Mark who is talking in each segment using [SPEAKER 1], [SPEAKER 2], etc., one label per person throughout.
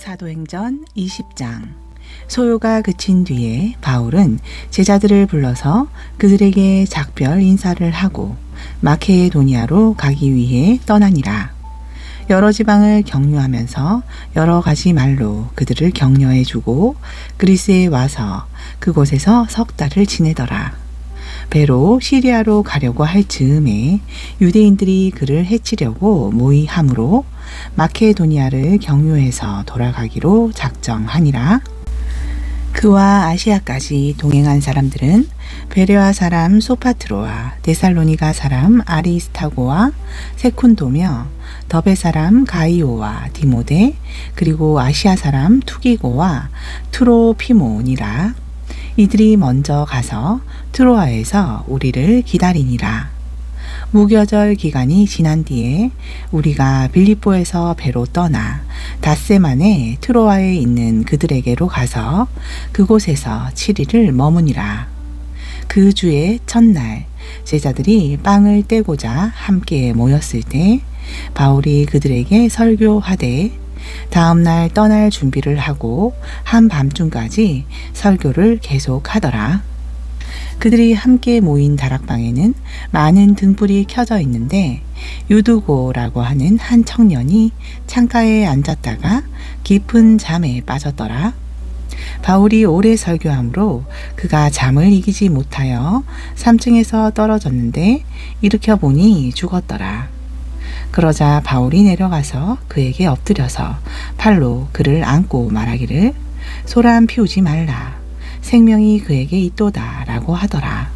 [SPEAKER 1] 사도행전 20장. 소요가 그친 뒤에 바울은 제자들을 불러서 그들에게 작별 인사를 하고 마케도니아로 가기 위해 떠나니라. 여러 지방을 격려하면서 여러 가지 말로 그들을 격려해 주고 그리스에 와서 그곳에서 석 달을 지내더라. 배로 시리아로 가려고 할 즈음에 유대인들이 그를 해치려고 모의함으로 마케도니아를 경유해서 돌아가기로 작정하니라. 그와 아시아까지 동행한 사람들은 베레아 사람 소파트로와 데살로니가 사람 아리스타고와 세쿤도며 더베 사람 가이오와 디모데 그리고 아시아 사람 투기고와 트로피몬이라. 이들이 먼저 가서 트로아에서 우리를 기다리니라. 무교절 기간이 지난 뒤에 우리가 빌립보에서 배로 떠나 닷새만에 트로아에 있는 그들에게로 가서 그곳에서 7일을 머무니라. 그 주의 첫날 제자들이 빵을 떼고자 함께 모였을 때 바울이 그들에게 설교하되 다음날 떠날 준비를 하고 한밤중까지 설교를 계속하더라. 그들이 함께 모인 다락방에는 많은 등불이 켜져 있는데 유두고라고 하는 한 청년이 창가에 앉았다가 깊은 잠에 빠졌더라. 바울이 오래 설교하므로 그가 잠을 이기지 못하여 3층에서 떨어졌는데 일으켜 보니 죽었더라. 그러자 바울이 내려가서 그에게 엎드려서 팔로 그를 안고 말하기를 소란 피우지 말라. 생명이 그에게 있도다 라고 하더라.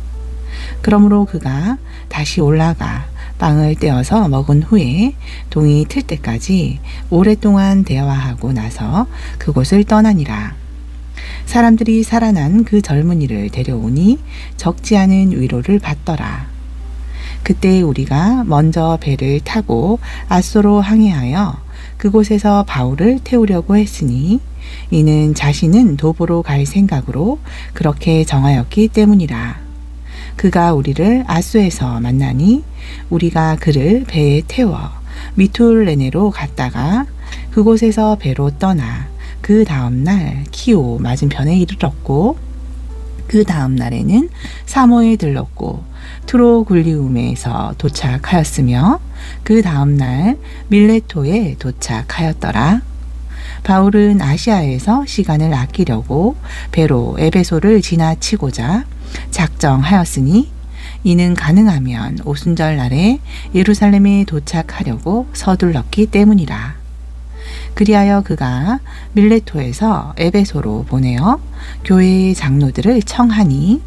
[SPEAKER 1] 그러므로 그가 다시 올라가 빵을 떼어서 먹은 후에 동이 틀 때까지 오랫동안 대화하고 나서 그곳을 떠나니라. 사람들이 살아난 그 젊은이를 데려오니 적지 않은 위로를 받더라. 그때 우리가 먼저 배를 타고 아소로 항해하여 그곳에서 바울을 태우려고 했으니 이는 자신은 도보로 갈 생각으로 그렇게 정하였기 때문이라. 그가 우리를 아소에서 만나니 우리가 그를 배에 태워 미툴레네로 갔다가 그곳에서 배로 떠나 그 다음날 키오 맞은편에 이르렀고 그 다음 날에는 사모에 들렀고 트로굴리움에서 도착하였으며 그 다음 날 밀레토에 도착하였더라. 바울은 아시아에서 시간을 아끼려고 배로 에베소를 지나치고자 작정하였으니 이는 가능하면 오순절 날에 예루살렘에 도착하려고 서둘렀기 때문이라. 그리하여 그가 밀레토에서 에베소로 보내어 교회의 장로들을 청하니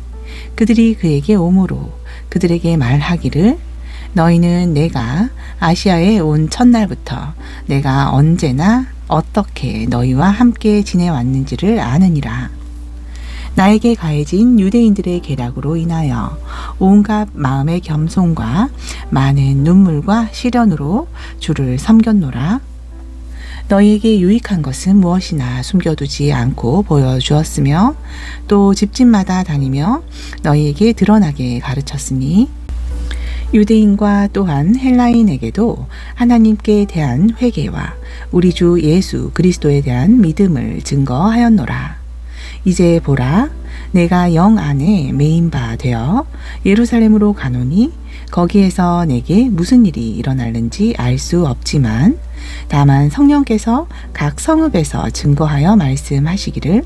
[SPEAKER 1] 그들이 그에게 오므로 그들에게 말하기를 너희는 내가 아시아에 온 첫날부터 내가 언제나 어떻게 너희와 함께 지내왔는지를 아느니라. 나에게 가해진 유대인들의 계략으로 인하여 온갖 마음의 겸손과 많은 눈물과 시련으로 주를 섬겼노라. 너희에게 유익한 것은 무엇이나 숨겨두지 않고 보여주었으며 또 집집마다 다니며 너희에게 드러나게 가르쳤으니 유대인과 또한 헬라인에게도 하나님께 대한 회개와 우리 주 예수 그리스도에 대한 믿음을 증거하였노라. 이제 보라, 내가 영 안에 매인 바 되어 예루살렘으로 가노니 거기에서 내게 무슨 일이 일어날는지 알 수 없지만 다만 성령께서 각 성읍에서 증거하여 말씀하시기를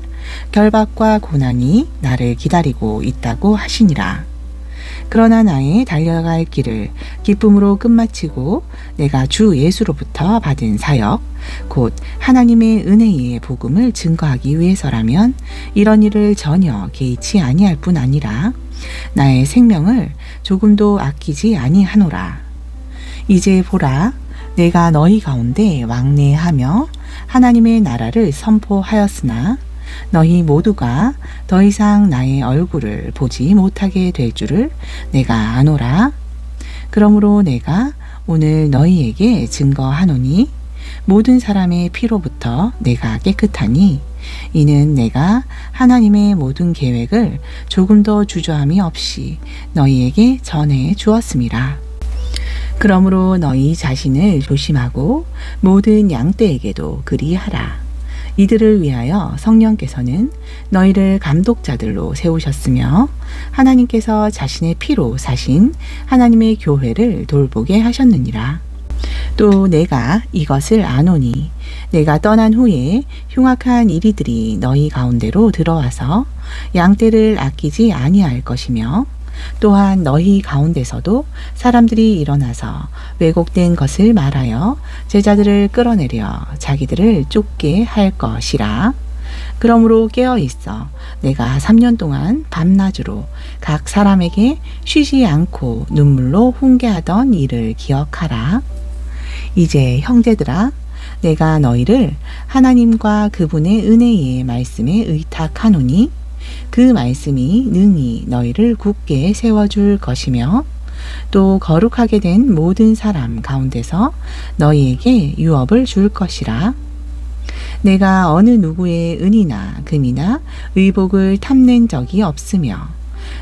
[SPEAKER 1] 결박과 고난이 나를 기다리고 있다고 하시니라. 그러나 나의 달려갈 길을 기쁨으로 끝마치고 내가 주 예수로부터 받은 사역 곧 하나님의 은혜의 복음을 증거하기 위해서라면 이런 일을 전혀 개의치 아니할 뿐 아니라 나의 생명을 조금도 아끼지 아니하노라. 이제 보라, 내가 너희 가운데 왕래하며 하나님의 나라를 선포하였으나 너희 모두가 더 이상 나의 얼굴을 보지 못하게 될 줄을 내가 아노라. 그러므로 내가 오늘 너희에게 증거하노니 모든 사람의 피로부터 내가 깨끗하니 이는 내가 하나님의 모든 계획을 조금도 주저함이 없이 너희에게 전해 주었음이라. 그러므로 너희 자신을 조심하고 모든 양떼에게도 그리하라. 이들을 위하여 성령께서는 너희를 감독자들로 세우셨으며 하나님께서 자신의 피로 사신 하나님의 교회를 돌보게 하셨느니라. 또 내가 이것을 아노니 내가 떠난 후에 흉악한 이리들이 너희 가운데로 들어와서 양떼를 아끼지 아니할 것이며 또한 너희 가운데서도 사람들이 일어나서 왜곡된 것을 말하여 제자들을 끌어내려 자기들을 쫓게 할 것이라. 그러므로 깨어 있어 내가 3년 동안 밤낮으로 각 사람에게 쉬지 않고 눈물로 훈계하던 일을 기억하라. 이제 형제들아, 내가 너희를 하나님과 그분의 은혜의 말씀에 의탁하노니 그 말씀이 능히 너희를 굳게 세워줄 것이며 또 거룩하게 된 모든 사람 가운데서 너희에게 유업을 줄 것이라. 내가 어느 누구의 은이나 금이나 의복을 탐낸 적이 없으며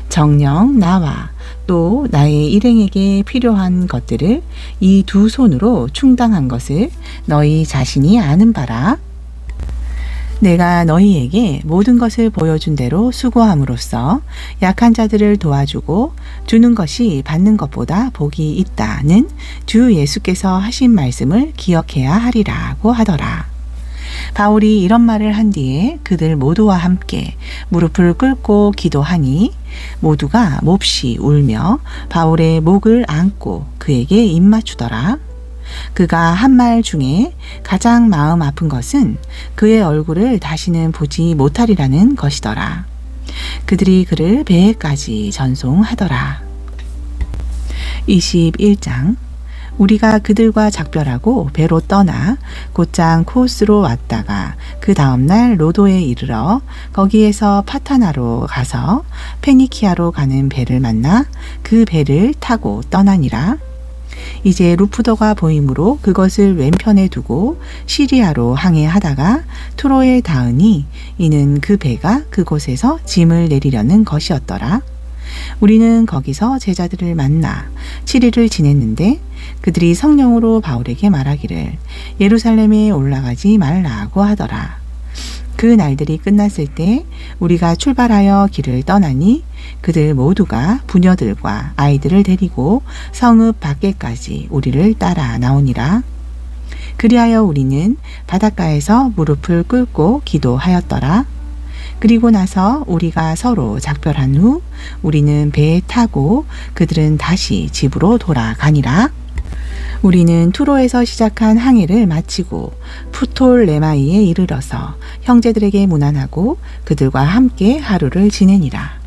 [SPEAKER 1] 정녕 나와 또 나의 일행에게 필요한 것들을 이 두 손으로 충당한 것을 너희 자신이 아는 바라. 내가 너희에게 모든 것을 보여준 대로 수고함으로써 약한 자들을 도와주고 주는 것이 받는 것보다 복이 있다는 주 예수께서 하신 말씀을 기억해야 하리라고 하더라. 바울이 이런 말을 한 뒤에 그들 모두와 함께 무릎을 꿇고 기도하니 모두가 몹시 울며 바울의 목을 안고 그에게 입맞추더라. 그가 한 말 중에 가장 마음 아픈 것은 그의 얼굴을 다시는 보지 못하리라는 것이더라. 그들이 그를 배에까지 전송하더라. 21장. 우리가 그들과 작별하고 배로 떠나 곧장 코스로 왔다가 그 다음날 로도에 이르러 거기에서 파타나로 가서 페니키아로 가는 배를 만나 그 배를 타고 떠나니라. 이제 루프더가 보이므로 그것을 왼편에 두고 시리아로 항해하다가 트로에 닿으니 이는 그 배가 그곳에서 짐을 내리려는 것이었더라. 우리는 거기서 제자들을 만나 7일을 지냈는데 그들이 성령으로 바울에게 말하기를 예루살렘에 올라가지 말라고 하더라. 그 날들이 끝났을 때 우리가 출발하여 길을 떠나니 그들 모두가 부녀들과 아이들을 데리고 성읍 밖에까지 우리를 따라 나오니라. 그리하여 우리는 바닷가에서 무릎을 꿇고 기도하였더라. 그리고 나서 우리가 서로 작별한 후 우리는 배에 타고 그들은 다시 집으로 돌아가니라. 우리는 투로에서 시작한 항해를 마치고 푸톨레마이에 이르러서 형제들에게 문안하고 그들과 함께 하루를 지내니라.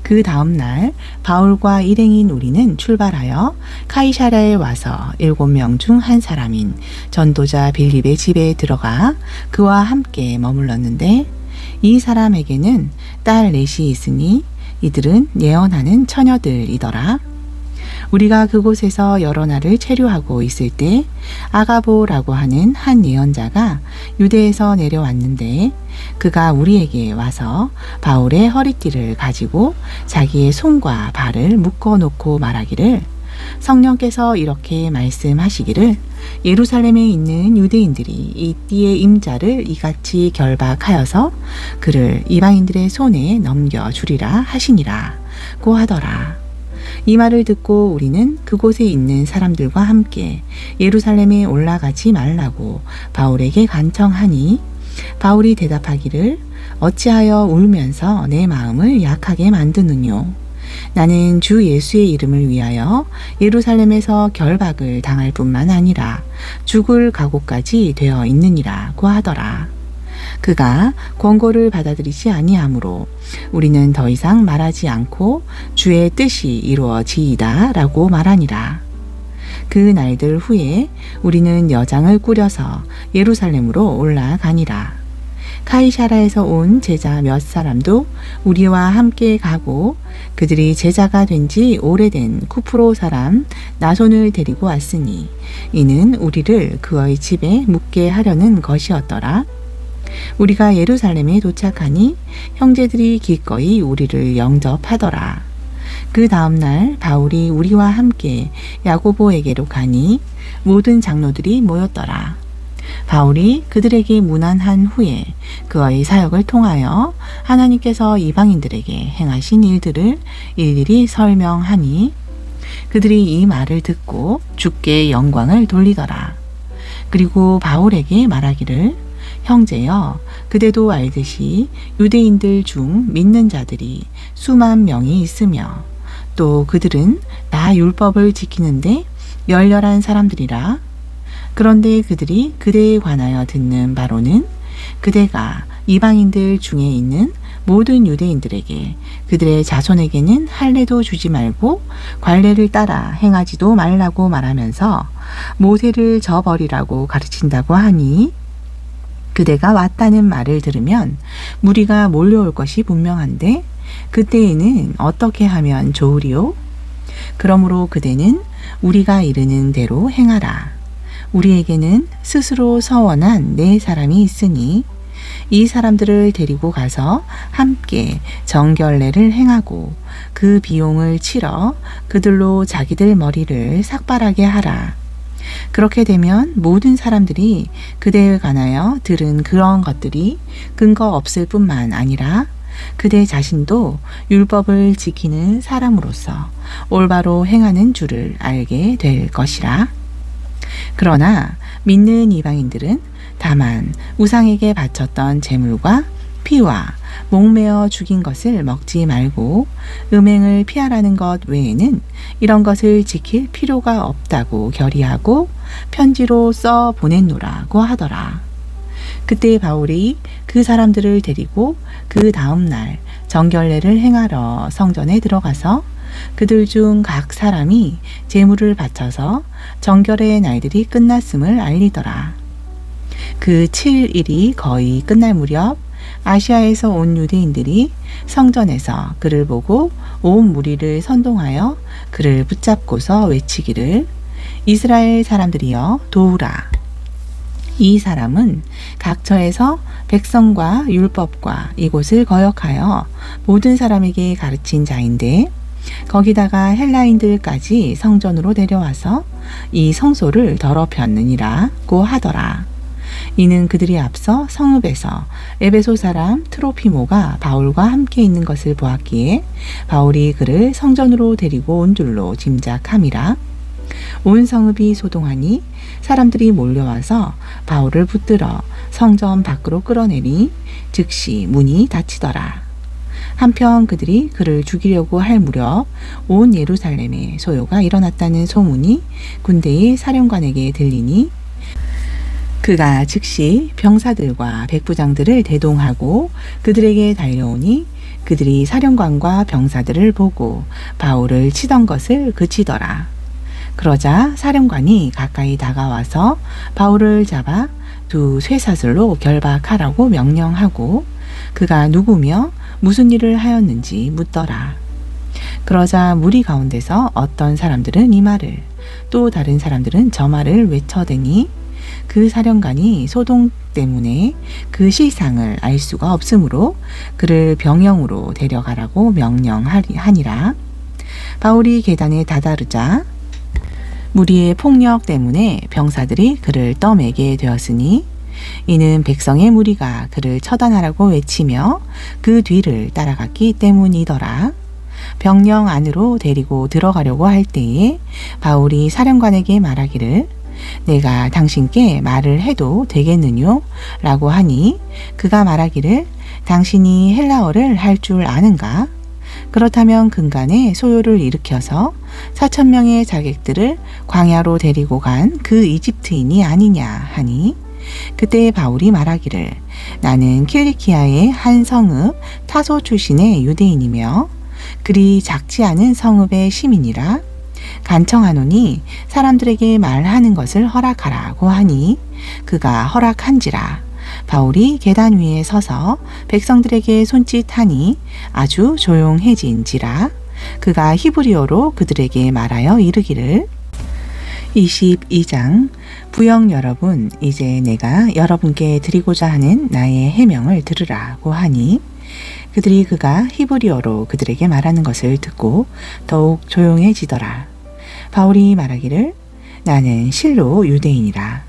[SPEAKER 1] 그 다음 날 바울과 일행인 우리는 출발하여 카이사랴에 와서 7명 중 한 사람인 전도자 빌립의 집에 들어가 그와 함께 머물렀는데 이 사람에게는 딸 넷이 있으니 이들은 예언하는 처녀들이더라. 우리가 그곳에서 여러 날을 체류하고 있을 때 아가보라고 하는 한 예언자가 유대에서 내려왔는데 그가 우리에게 와서 바울의 허리띠를 가지고 자기의 손과 발을 묶어 놓고 말하기를 성령께서 이렇게 말씀하시기를 예루살렘에 있는 유대인들이 이 띠의 임자를 이같이 결박하여서 그를 이방인들의 손에 넘겨주리라 하시니라고 하더라. 이 말을 듣고 우리는 그곳에 있는 사람들과 함께 예루살렘에 올라가지 말라고 바울에게 간청하니 바울이 대답하기를 어찌하여 울면서 내 마음을 약하게 만드느뇨. 나는 주 예수의 이름을 위하여 예루살렘에서 결박을 당할 뿐만 아니라 죽을 각오까지 되어 있느니라고 하더라. 그가 권고를 받아들이지 아니하므로 우리는 더 이상 말하지 않고 주의 뜻이 이루어지이다 라고 말하니라. 그 날들 후에 우리는 여장을 꾸려서 예루살렘으로 올라가니라. 카이사라에서 온 제자 몇 사람도 우리와 함께 가고 그들이 제자가 된 지 오래된 쿠프로 사람 나손을 데리고 왔으니 이는 우리를 그의 집에 묵게 하려는 것이었더라. 우리가 예루살렘에 도착하니 형제들이 기꺼이 우리를 영접하더라. 그 다음날 바울이 우리와 함께 야고보에게로 가니 모든 장로들이 모였더라. 바울이 그들에게 문안한 후에 그의 사역을 통하여 하나님께서 이방인들에게 행하신 일들을 일일이 설명하니 그들이 이 말을 듣고 주께 영광을 돌리더라. 그리고 바울에게 말하기를 형제여 그대도 알듯이 유대인들 중 믿는 자들이 수만 명이 있으며 또 그들은 다 율법을 지키는데 열렬한 사람들이라. 그런데 그들이 그대에 관하여 듣는 바로는 그대가 이방인들 중에 있는 모든 유대인들에게 그들의 자손에게는 할례도 주지 말고 관례를 따라 행하지도 말라고 말하면서 모세를 저버리라고 가르친다고 하니 그대가 왔다는 말을 들으면 무리가 몰려올 것이 분명한데 그때에는 어떻게 하면 좋으리요? 그러므로 그대는 우리가 이르는 대로 행하라. 우리에게는 스스로 서원한 네 사람이 있으니 이 사람들을 데리고 가서 함께 정결례를 행하고 그 비용을 치러 그들로 자기들 머리를 삭발하게 하라. 그렇게 되면 모든 사람들이 그대에 관하여 들은 그런 것들이 근거 없을 뿐만 아니라 그대 자신도 율법을 지키는 사람으로서 올바로 행하는 줄을 알게 될 것이라. 그러나 믿는 이방인들은 다만 우상에게 바쳤던 제물과 피와 목매어 죽인 것을 먹지 말고 음행을 피하라는 것 외에는 이런 것을 지킬 필요가 없다고 결의하고 편지로 써 보냈노라고 하더라. 그때 바울이 그 사람들을 데리고 그 다음 날 정결례를 행하러 성전에 들어가서 그들 중 각 사람이 제물을 바쳐서 정결의 날들이 끝났음을 알리더라. 그 7일이 거의 끝날 무렵 아시아에서 온 유대인들이 성전에서 그를 보고 온 무리를 선동하여 그를 붙잡고서 외치기를 이스라엘 사람들이여 도우라. 이 사람은 각처에서 백성과 율법과 이곳을 거역하여 모든 사람에게 가르친 자인데 거기다가 헬라인들까지 성전으로 데려와서 이 성소를 더럽혔느니라고 하더라. 이는 그들이 앞서 성읍에서 에베소 사람 트로피모가 바울과 함께 있는 것을 보았기에 바울이 그를 성전으로 데리고 온 줄로 짐작함이라. 온 성읍이 소동하니 사람들이 몰려와서 바울을 붙들어 성전 밖으로 끌어내니 즉시 문이 닫히더라. 한편 그들이 그를 죽이려고 할 무렵 온 예루살렘에 소요가 일어났다는 소문이 군대의 사령관에게 들리니 그가 즉시 병사들과 백부장들을 대동하고 그들에게 달려오니 그들이 사령관과 병사들을 보고 바울을 치던 것을 그치더라. 그러자 사령관이 가까이 다가와서 바울을 잡아 두 쇠사슬로 결박하라고 명령하고 그가 누구며 무슨 일을 하였는지 묻더라. 그러자 무리 가운데서 어떤 사람들은 이 말을 또 다른 사람들은 저 말을 외쳐대니 그 사령관이 소동 때문에 그 실상을 알 수가 없으므로 그를 병영으로 데려가라고 명령하니라. 바울이 계단에 다다르자 무리의 폭력 때문에 병사들이 그를 떠매게 되었으니 이는 백성의 무리가 그를 처단하라고 외치며 그 뒤를 따라갔기 때문이더라. 병영 안으로 데리고 들어가려고 할 때에 바울이 사령관에게 말하기를 내가 당신께 말을 해도 되겠느뇨? 라고 하니 그가 말하기를 당신이 헬라어를 할 줄 아는가? 그렇다면 근간에 소요를 일으켜서 4,000명의 자객들을 광야로 데리고 간 그 이집트인이 아니냐 하니 그때 바울이 말하기를 나는 킬리키아의 한 성읍 타소 출신의 유대인이며 그리 작지 않은 성읍의 시민이라 간청하노니 사람들에게 말하는 것을 허락하라고 하니 그가 허락한지라. 바울이 계단 위에 서서 백성들에게 손짓하니 아주 조용해진지라. 그가 히브리어로 그들에게 말하여 이르기를 22장 부영 여러분 이제 내가 여러분께 드리고자 하는 나의 해명을 들으라고 하니 그들이 그가 히브리어로 그들에게 말하는 것을 듣고 더욱 조용해지더라. 바울이 말하기를 나는 실로 유대인이라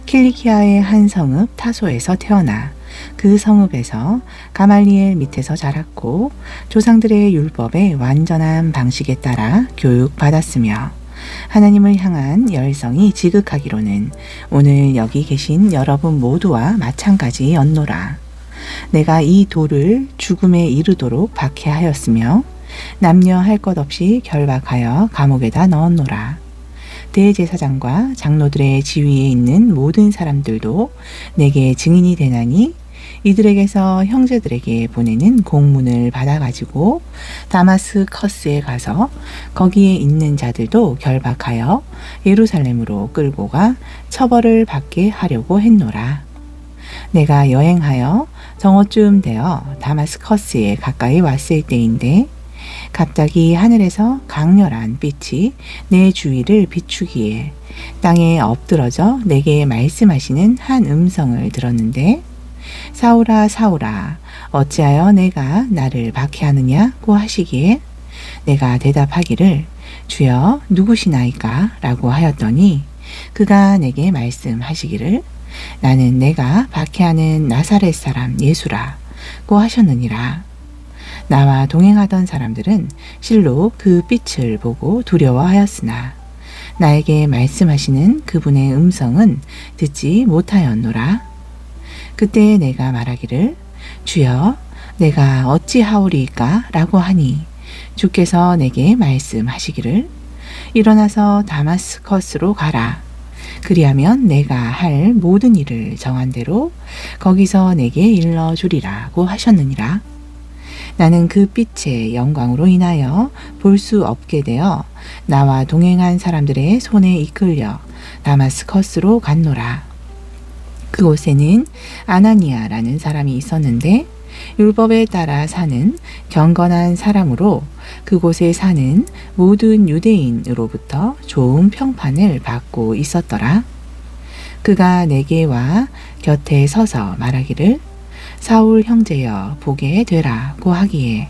[SPEAKER 1] 킬리키아의 한 성읍 타소에서 태어나 그 성읍에서 가말리엘 밑에서 자랐고 조상들의 율법의 완전한 방식에 따라 교육받았으며 하나님을 향한 열성이 지극하기로는 오늘 여기 계신 여러분 모두와 마찬가지였노라. 내가 이 돌을 죽음에 이르도록 박해하였으며 남녀 할 것 없이 결박하여 감옥에다 넣었노라. 대제사장과 장로들의 지위에 있는 모든 사람들도 내게 증인이 되나니 이들에게서 형제들에게 보내는 공문을 받아가지고 다마스커스에 가서 거기에 있는 자들도 결박하여 예루살렘으로 끌고 가 처벌을 받게 하려고 했노라. 내가 여행하여 정오쯤 되어 다마스커스에 가까이 왔을 때인데 갑자기 하늘에서 강렬한 빛이 내 주위를 비추기에 땅에 엎드러져 내게 말씀하시는 한 음성을 들었는데 사울아 사울아 어찌하여 내가 나를 박해하느냐고 하시기에 내가 대답하기를 주여 누구시나이까 라고 하였더니 그가 내게 말씀하시기를 나는 내가 박해하는 나사렛 사람 예수라고 하셨느니라. 나와 동행하던 사람들은 실로 그 빛을 보고 두려워하였으나 나에게 말씀하시는 그분의 음성은 듣지 못하였노라. 그때 내가 말하기를 주여 내가 어찌하오리이까 라고 하니 주께서 내게 말씀하시기를 일어나서 다마스커스로 가라. 그리하면 내가 할 모든 일을 정한 대로 거기서 내게 일러주리라고 하셨느니라. 나는 그 빛의 영광으로 인하여 볼 수 없게 되어 나와 동행한 사람들의 손에 이끌려 다마스커스로 갔노라. 그곳에는 아나니아라는 사람이 있었는데 율법에 따라 사는 경건한 사람으로 그곳에 사는 모든 유대인으로부터 좋은 평판을 받고 있었더라. 그가 내게 와 곁에 서서 말하기를 사울 형제여 보게 되라고 하기에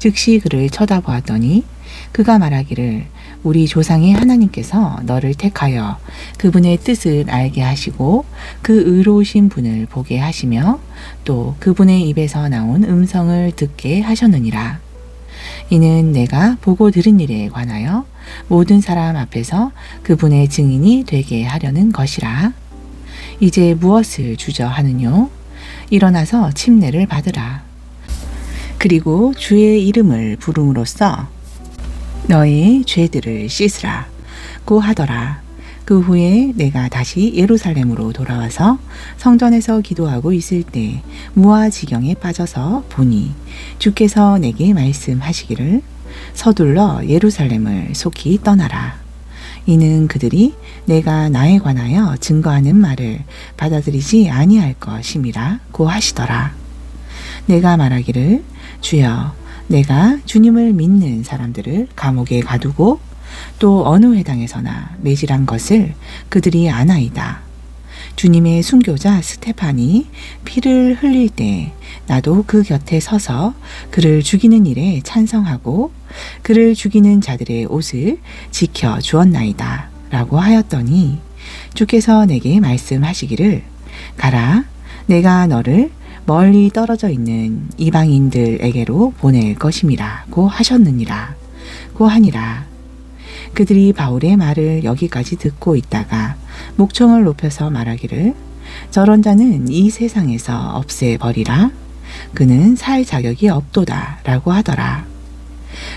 [SPEAKER 1] 즉시 그를 쳐다보았더니 그가 말하기를 우리 조상의 하나님께서 너를 택하여 그분의 뜻을 알게 하시고 그 의로우신 분을 보게 하시며 또 그분의 입에서 나온 음성을 듣게 하셨느니라. 이는 내가 보고 들은 일에 관하여 모든 사람 앞에서 그분의 증인이 되게 하려는 것이라. 이제 무엇을 주저하느뇨? 일어나서 침례를 받으라. 그리고 주의 이름을 부름으로써 너의 죄들을 씻으라 고 하더라. 그 후에 내가 다시 예루살렘으로 돌아와서 성전에서 기도하고 있을 때 무아지경에 빠져서 보니 주께서 내게 말씀하시기를 서둘러 예루살렘을 속히 떠나라. 이는 그들이 내가 나에 관하여 증거하는 말을 받아들이지 아니할 것임이라 고 하시더라. 내가 말하기를 주여 내가 주님을 믿는 사람들을 감옥에 가두고 또 어느 회당에서나 매질한 것을 그들이 아나이다. 주님의 순교자 스테판이 피를 흘릴 때 나도 그 곁에 서서 그를 죽이는 일에 찬성하고 그를 죽이는 자들의 옷을 지켜 주었나이다 라고 하였더니 주께서 내게 말씀하시기를 가라 내가 너를 멀리 떨어져 있는 이방인들에게로 보낼 것임이라 고 하셨느니라 고 하니라. 그들이 바울의 말을 여기까지 듣고 있다가 목청을 높여서 말하기를 저런 자는 이 세상에서 없애버리라. 그는 살 자격이 없도다 라고 하더라.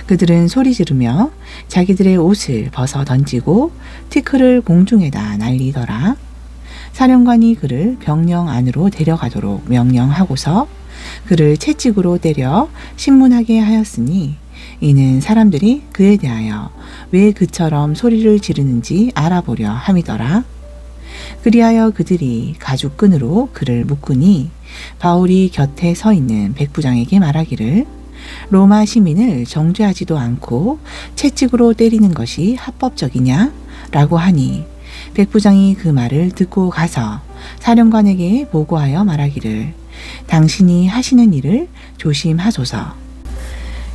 [SPEAKER 1] 그들은 소리 지르며 자기들의 옷을 벗어 던지고 티끌을 공중에다 날리더라. 사령관이 그를 병영 안으로 데려가도록 명령하고서 그를 채찍으로 때려 신문하게 하였으니 이는 사람들이 그에 대하여 왜 그처럼 소리를 지르는지 알아보려 함이더라. 그리하여 그들이 가죽끈으로 그를 묶으니 바울이 곁에 서 있는 백부장에게 말하기를 로마 시민을 정죄하지도 않고 채찍으로 때리는 것이 합법적이냐? 라고 하니 백부장이 그 말을 듣고 가서 사령관에게 보고하여 말하기를 당신이 하시는 일을 조심하소서.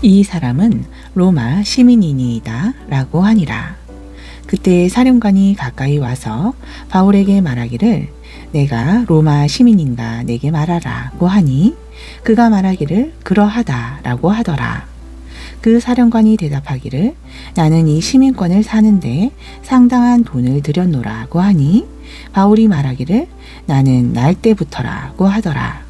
[SPEAKER 1] 이 사람은 로마 시민이니이다 라고 하니라. 그때 사령관이 가까이 와서 바울에게 말하기를 내가 로마 시민인가 내게 말하라고 하니 그가 말하기를 그러하다 라고 하더라. 그 사령관이 대답하기를 나는 이 시민권을 사는데 상당한 돈을 들였노라고 하니 바울이 말하기를 나는 날 때부터라고 하더라.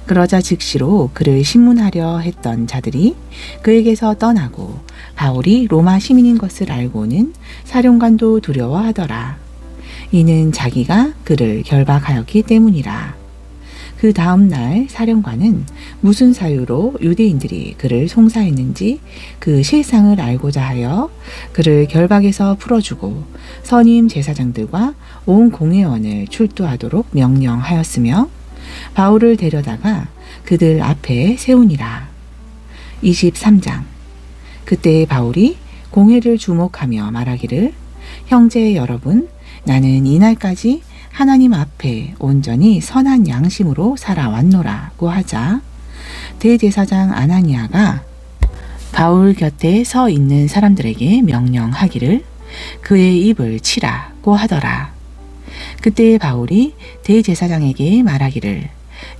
[SPEAKER 1] 그러자 즉시로 그를 신문하려 했던 자들이 그에게서 떠나고 바울이 로마 시민인 것을 알고는 사령관도 두려워하더라. 이는 자기가 그를 결박하였기 때문이라. 그 다음 날 사령관은 무슨 사유로 유대인들이 그를 송사했는지 그 실상을 알고자 하여 그를 결박에서 풀어주고 선임 제사장들과 온 공회원을 출두하도록 명령하였으며 바울을 데려다가 그들 앞에 세우니라. 23장. 그때 바울이 공회를 주목하며 말하기를 형제 여러분, 나는 이날까지 하나님 앞에 온전히 선한 양심으로 살아왔노라고 하자 대제사장 아나니아가 바울 곁에 서 있는 사람들에게 명령하기를 그의 입을 치라고 하더라. 그때 바울이 대제사장에게 말하기를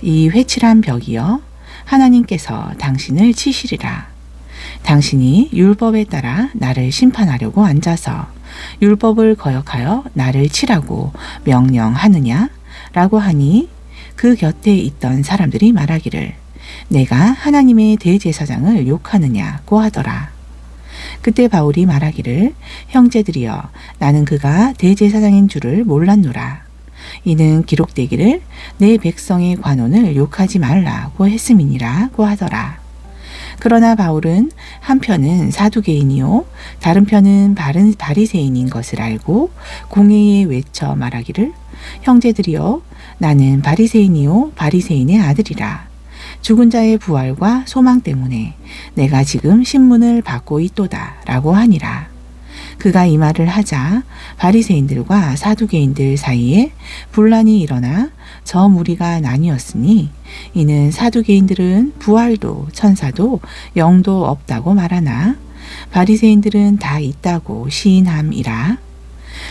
[SPEAKER 1] 이 회칠한 벽이여 하나님께서 당신을 치시리라. 당신이 율법에 따라 나를 심판하려고 앉아서 율법을 거역하여 나를 치라고 명령하느냐? 라고 하니 그 곁에 있던 사람들이 말하기를 내가 하나님의 대제사장을 욕하느냐고 하더라. 그때 바울이 말하기를 형제들이여 나는 그가 대제사장인 줄을 몰랐노라. 이는 기록되기를 내 백성의 관원을 욕하지 말라고 했음이니라고 하더라. 그러나 바울은 한편은 사두개인이요 다른 편은 바리새인인 것을 알고 공회에 외쳐 말하기를 형제들이여 나는 바리새인이요 바리새인의 아들이라. 죽은 자의 부활과 소망 때문에 내가 지금 신문을 받고 있도다 라고 하니라. 그가 이 말을 하자 바리새인들과 사두개인들 사이에 분란이 일어나 저 무리가 나뉘었으니 이는 사두개인들은 부활도 천사도 영도 없다고 말하나 바리새인들은 다 있다고 시인함이라.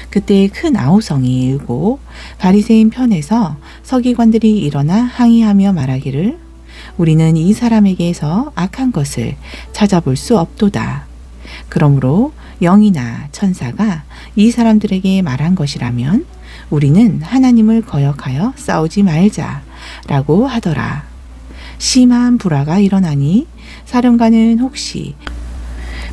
[SPEAKER 1] 그때 큰 아우성이 일고 바리새인 편에서 서기관들이 일어나 항의하며 말하기를 우리는 이 사람에게서 악한 것을 찾아볼 수 없도다. 그러므로 영이나 천사가 이 사람들에게 말한 것이라면 우리는 하나님을 거역하여 싸우지 말자라고 하더라. 심한 불화가 일어나니 사령관은 혹시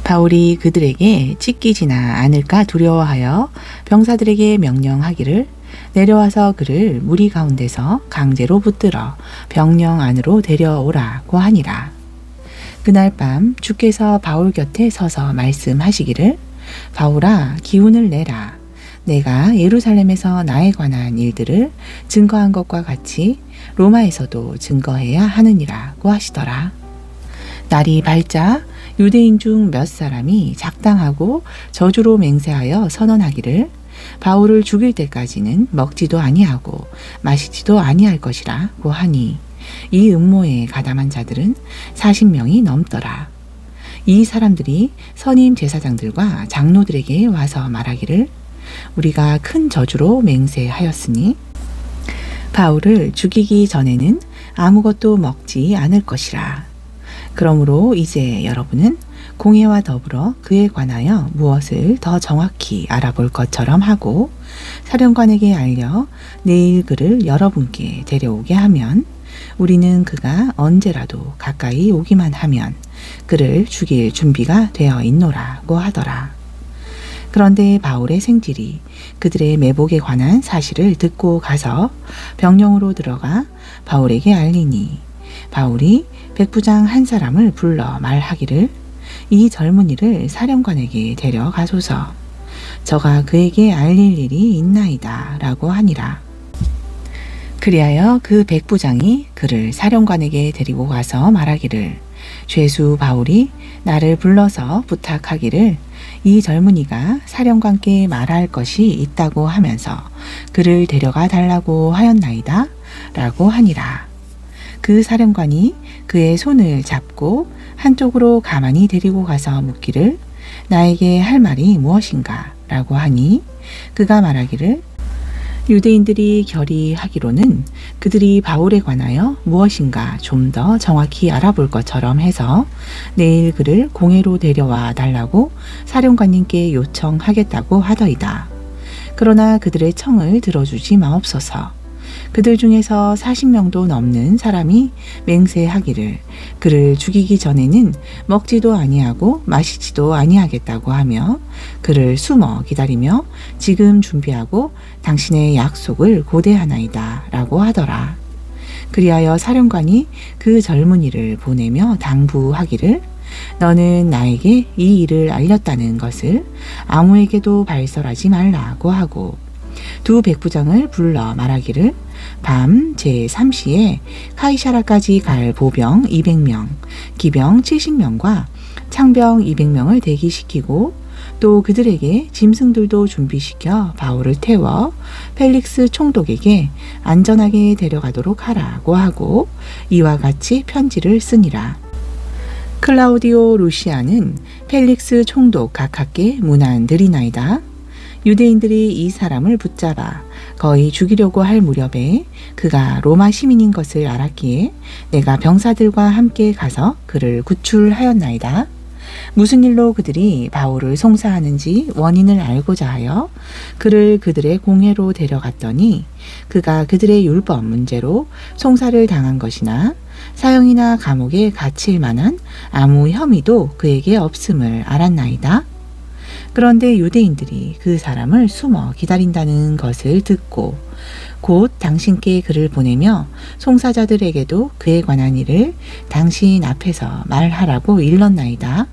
[SPEAKER 1] 바울이 그들에게 찢기지나 않을까 두려워하여 병사들에게 명령하기를 내려와서 그를 무리 가운데서 강제로 붙들어 병영 안으로 데려오라고 하니라. 그날 밤 주께서 바울 곁에 서서 말씀하시기를 바울아 기운을 내라. 내가 예루살렘에서 나에 관한 일들을 증거한 것과 같이 로마에서도 증거해야 하느니라고 하시더라. 날이 밝자 유대인 중 몇 사람이 작당하고 저주로 맹세하여 선언하기를 바울을 죽일 때까지는 먹지도 아니하고 마시지도 아니할 것이라고 하니 이 음모에 가담한 자들은 40명이 넘더라. 이 사람들이 선임 제사장들과 장로들에게 와서 말하기를 우리가 큰 저주로 맹세하였으니 바울을 죽이기 전에는 아무것도 먹지 않을 것이라. 그러므로 이제 여러분은 공회와 더불어 그에 관하여 무엇을 더 정확히 알아볼 것처럼 하고 사령관에게 알려 내일 그를 여러분께 데려오게 하면 우리는 그가 언제라도 가까이 오기만 하면 그를 죽일 준비가 되어 있노라고 하더라. 그런데 바울의 생질이 그들의 매복에 관한 사실을 듣고 가서 병영으로 들어가 바울에게 알리니 바울이 백부장 한 사람을 불러 말하기를 이 젊은이를 사령관에게 데려가소서. 저가 그에게 알릴 일이 있나이다 라고 하니라. 그리하여 그 백부장이 그를 사령관에게 데리고 가서 말하기를 죄수 바울이 나를 불러서 부탁하기를 이 젊은이가 사령관께 말할 것이 있다고 하면서 그를 데려가 달라고 하였나이다 라고 하니라. 그 사령관이 그의 손을 잡고 한쪽으로 가만히 데리고 가서 묻기를 나에게 할 말이 무엇인가 라고 하니 그가 말하기를 유대인들이 결의하기로는 그들이 바울에 관하여 무엇인가 좀 더 정확히 알아볼 것처럼 해서 내일 그를 공회로 데려와 달라고 사령관님께 요청하겠다고 하더이다. 그러나 그들의 청을 들어주지 마옵소서. 그들 중에서 40명도 넘는 사람이 맹세하기를 그를 죽이기 전에는 먹지도 아니하고 마시지도 아니하겠다고 하며 그를 숨어 기다리며 지금 준비하고 당신의 약속을 고대하나이다 라고 하더라. 그리하여 사령관이 그 젊은이를 보내며 당부하기를 너는 나에게 이 일을 알렸다는 것을 아무에게도 발설하지 말라고 하고 두 백부장을 불러 말하기를 밤 제3시에 카이사라까지 갈 보병 200명, 기병 70명과 창병 200명을 대기시키고 또 그들에게 짐승들도 준비시켜 바울을 태워 펠릭스 총독에게 안전하게 데려가도록 하라고 하고 이와 같이 편지를 쓰니라. 클라우디오 루시아는 펠릭스 총독 각하께 문안드리나이다. 유대인들이 이 사람을 붙잡아 거의 죽이려고 할 무렵에 그가 로마 시민인 것을 알았기에 내가 병사들과 함께 가서 그를 구출하였나이다. 무슨 일로 그들이 바울을 송사하는지 원인을 알고자 하여 그를 그들의 공회로 데려갔더니 그가 그들의 율법 문제로 송사를 당한 것이나 사형이나 감옥에 갇힐 만한 아무 혐의도 그에게 없음을 알았나이다. 그런데 유대인들이 그 사람을 숨어 기다린다는 것을 듣고 곧 당신께 그를 보내며 송사자들에게도 그에 관한 일을 당신 앞에서 말하라고 일렀나이다.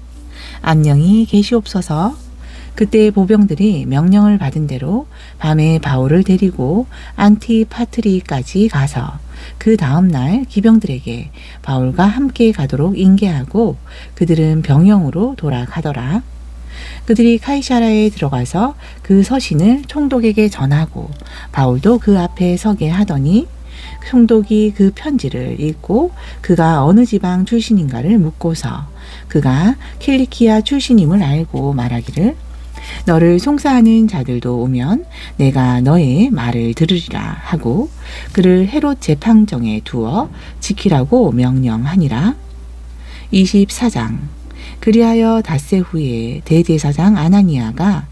[SPEAKER 1] 안녕히 계시옵소서. 그때 보병들이 명령을 받은 대로 밤에 바울을 데리고 안티파트리까지 가서 그 다음 날 기병들에게 바울과 함께 가도록 인계하고 그들은 병영으로 돌아가더라. 그들이 카이사라에 들어가서 그 서신을 총독에게 전하고 바울도 그 앞에 서게 하더니 총독이 그 편지를 읽고 그가 어느 지방 출신인가를 묻고서 그가 킬리키아 출신임을 알고 말하기를 너를 송사하는 자들도 오면 내가 너의 말을 들으리라 하고 그를 헤롯 재판정에 두어 지키라고 명령하니라. 24장. 그리하여 닷새 후에 대제사장 아나니아가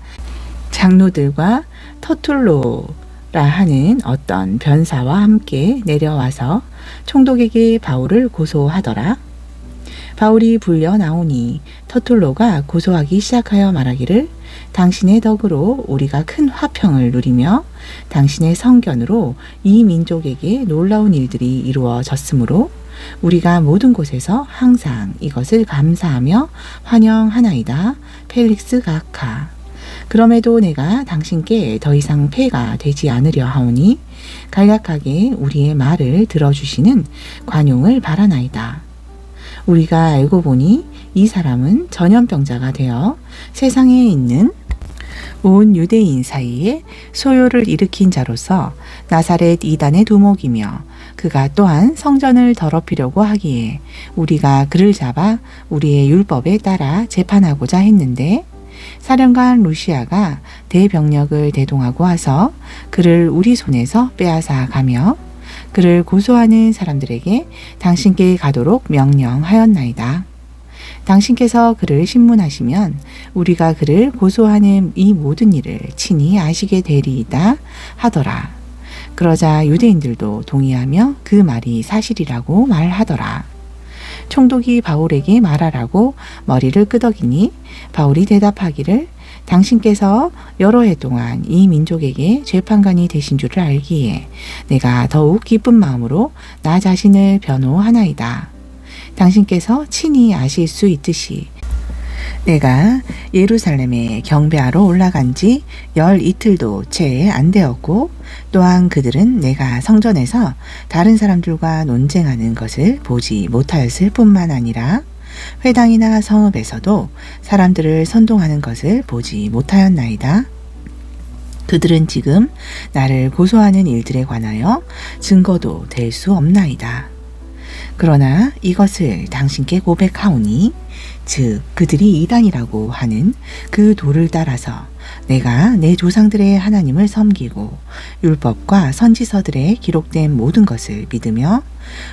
[SPEAKER 1] 장로들과 터툴로라 하는 어떤 변사와 함께 내려와서 총독에게 바울을 고소하더라. 바울이 불려 나오니 터툴로가 고소하기 시작하여 말하기를 당신의 덕으로 우리가 큰 화평을 누리며 당신의 성견으로 이 민족에게 놀라운 일들이 이루어졌으므로 우리가 모든 곳에서 항상 이것을 감사하며 환영하나이다. 펠릭스 각하. 그럼에도 내가 당신께 더 이상 폐가 되지 않으려 하오니 간략하게 우리의 말을 들어주시는 관용을 바라나이다. 우리가 알고 보니 이 사람은 전염병자가 되어 세상에 있는 온 유대인 사이에 소요를 일으킨 자로서 나사렛 이단의 두목이며 그가 또한 성전을 더럽히려고 하기에 우리가 그를 잡아 우리의 율법에 따라 재판하고자 했는데 사령관 루시아가 대병력을 대동하고 와서 그를 우리 손에서 빼앗아 가며 그를 고소하는 사람들에게 당신께 가도록 명령하였나이다. 당신께서 그를 신문하시면 우리가 그를 고소하는 이 모든 일을 친히 아시게 되리이다 하더라. 그러자 유대인들도 동의하며 그 말이 사실이라고 말하더라. 총독이 바울에게 말하라고 머리를 끄덕이니 바울이 대답하기를 당신께서 여러 해 동안 이 민족에게 재판관이 되신 줄을 알기에 내가 더욱 기쁜 마음으로 나 자신을 변호하나이다. 당신께서 친히 아실 수 있듯이 내가 예루살렘에 경배하러 올라간 지 12이틀도 채 안 되었고 또한 그들은 내가 성전에서 다른 사람들과 논쟁하는 것을 보지 못하였을 뿐만 아니라 회당이나 성읍에서도 사람들을 선동하는 것을 보지 못하였나이다. 그들은 지금 나를 고소하는 일들에 관하여 증거도 될 수 없나이다. 그러나 이것을 당신께 고백하오니 즉 그들이 이단이라고 하는 그 도를 따라서 내가 내 조상들의 하나님을 섬기고 율법과 선지서들에 기록된 모든 것을 믿으며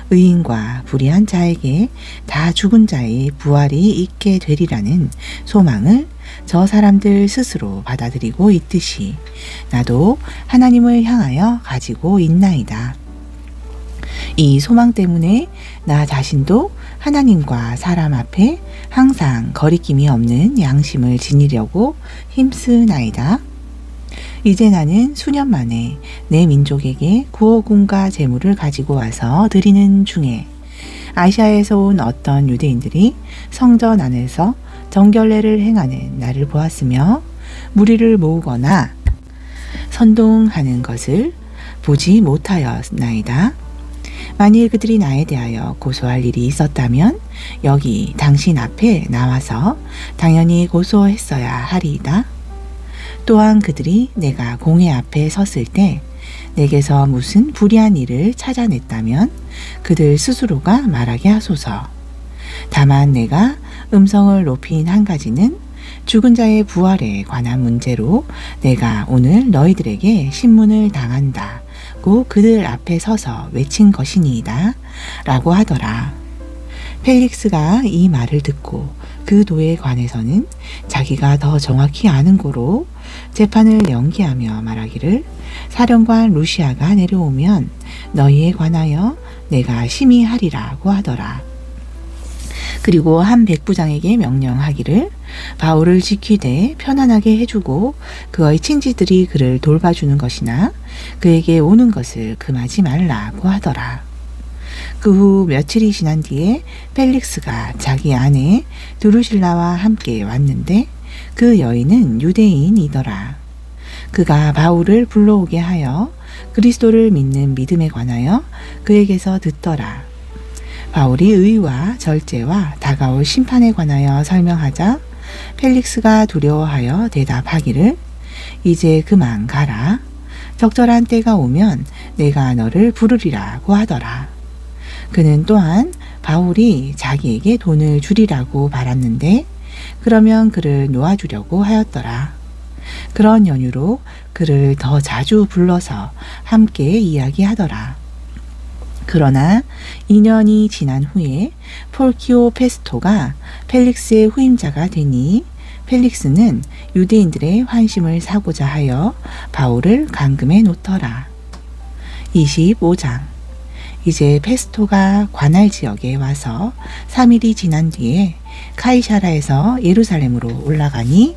[SPEAKER 1] 의인과 불의한 자에게 다 죽은 자의 부활이 있게 되리라는 소망을 저 사람들 스스로 받아들이고 있듯이 나도 하나님을 향하여 가지고 있나이다. 이 소망 때문에 나 자신도 하나님과 사람 앞에 항상 거리낌이 없는 양심을 지니려고 힘쓰나이다. 이제 나는 수년 만에 내 민족에게 구호금과 제물을 가지고 와서 드리는 중에 아시아에서 온 어떤 유대인들이 성전 안에서 정결례를 행하는 나를 보았으며 무리를 모으거나 선동하는 것을 보지 못하였나이다. 만일 그들이 나에 대하여 고소할 일이 있었다면 여기 당신 앞에 나와서 당연히 고소했어야 하리이다. 또한 그들이 내가 공회 앞에 섰을 때 내게서 무슨 불의한 일을 찾아냈다면 그들 스스로가 말하게 하소서. 다만 내가 음성을 높인 한 가지는 죽은 자의 부활에 관한 문제로 내가 오늘 너희들에게 신문을 당한다. 그들 앞에 서서 외친 것이니이다. 라고 하더라. 펠릭스가 이 말을 듣고 그 도에 관해서는 자기가 더 정확히 아는 고로 재판을 연기하며 말하기를 사령관 루시아가 내려오면 너희에 관하여 내가 심의하리라고 하더라. 그리고 한 백부장에게 명령하기를 바울을 지키되 편안하게 해주고 그의 친지들이 그를 돌봐주는 것이나 그에게 오는 것을 금하지 말라고 하더라. 그 후 며칠이 지난 뒤에 펠릭스가 자기 아내 드루실라와 함께 왔는데 그 여인은 유대인이더라. 그가 바울을 불러오게 하여 그리스도를 믿는 믿음에 관하여 그에게서 듣더라. 바울이 의와 절제와 다가올 심판에 관하여 설명하자 펠릭스가 두려워하여 대답하기를 이제 그만 가라. 적절한 때가 오면 내가 너를 부르리라고 하더라. 그는 또한 바울이 자기에게 돈을 주리라고 바랐는데 그러면 그를 놓아주려고 하였더라. 그런 연유로 그를 더 자주 불러서 함께 이야기하더라. 그러나 2년이 지난 후에 폴키오 페스토가 펠릭스의 후임자가 되니 펠릭스는 유대인들의 환심을 사고자 하여 바울을 감금해 놓더라. 25장. 이제 페스토가 관할 지역에 와서 3일이 지난 뒤에 카이사라에서 예루살렘으로 올라가니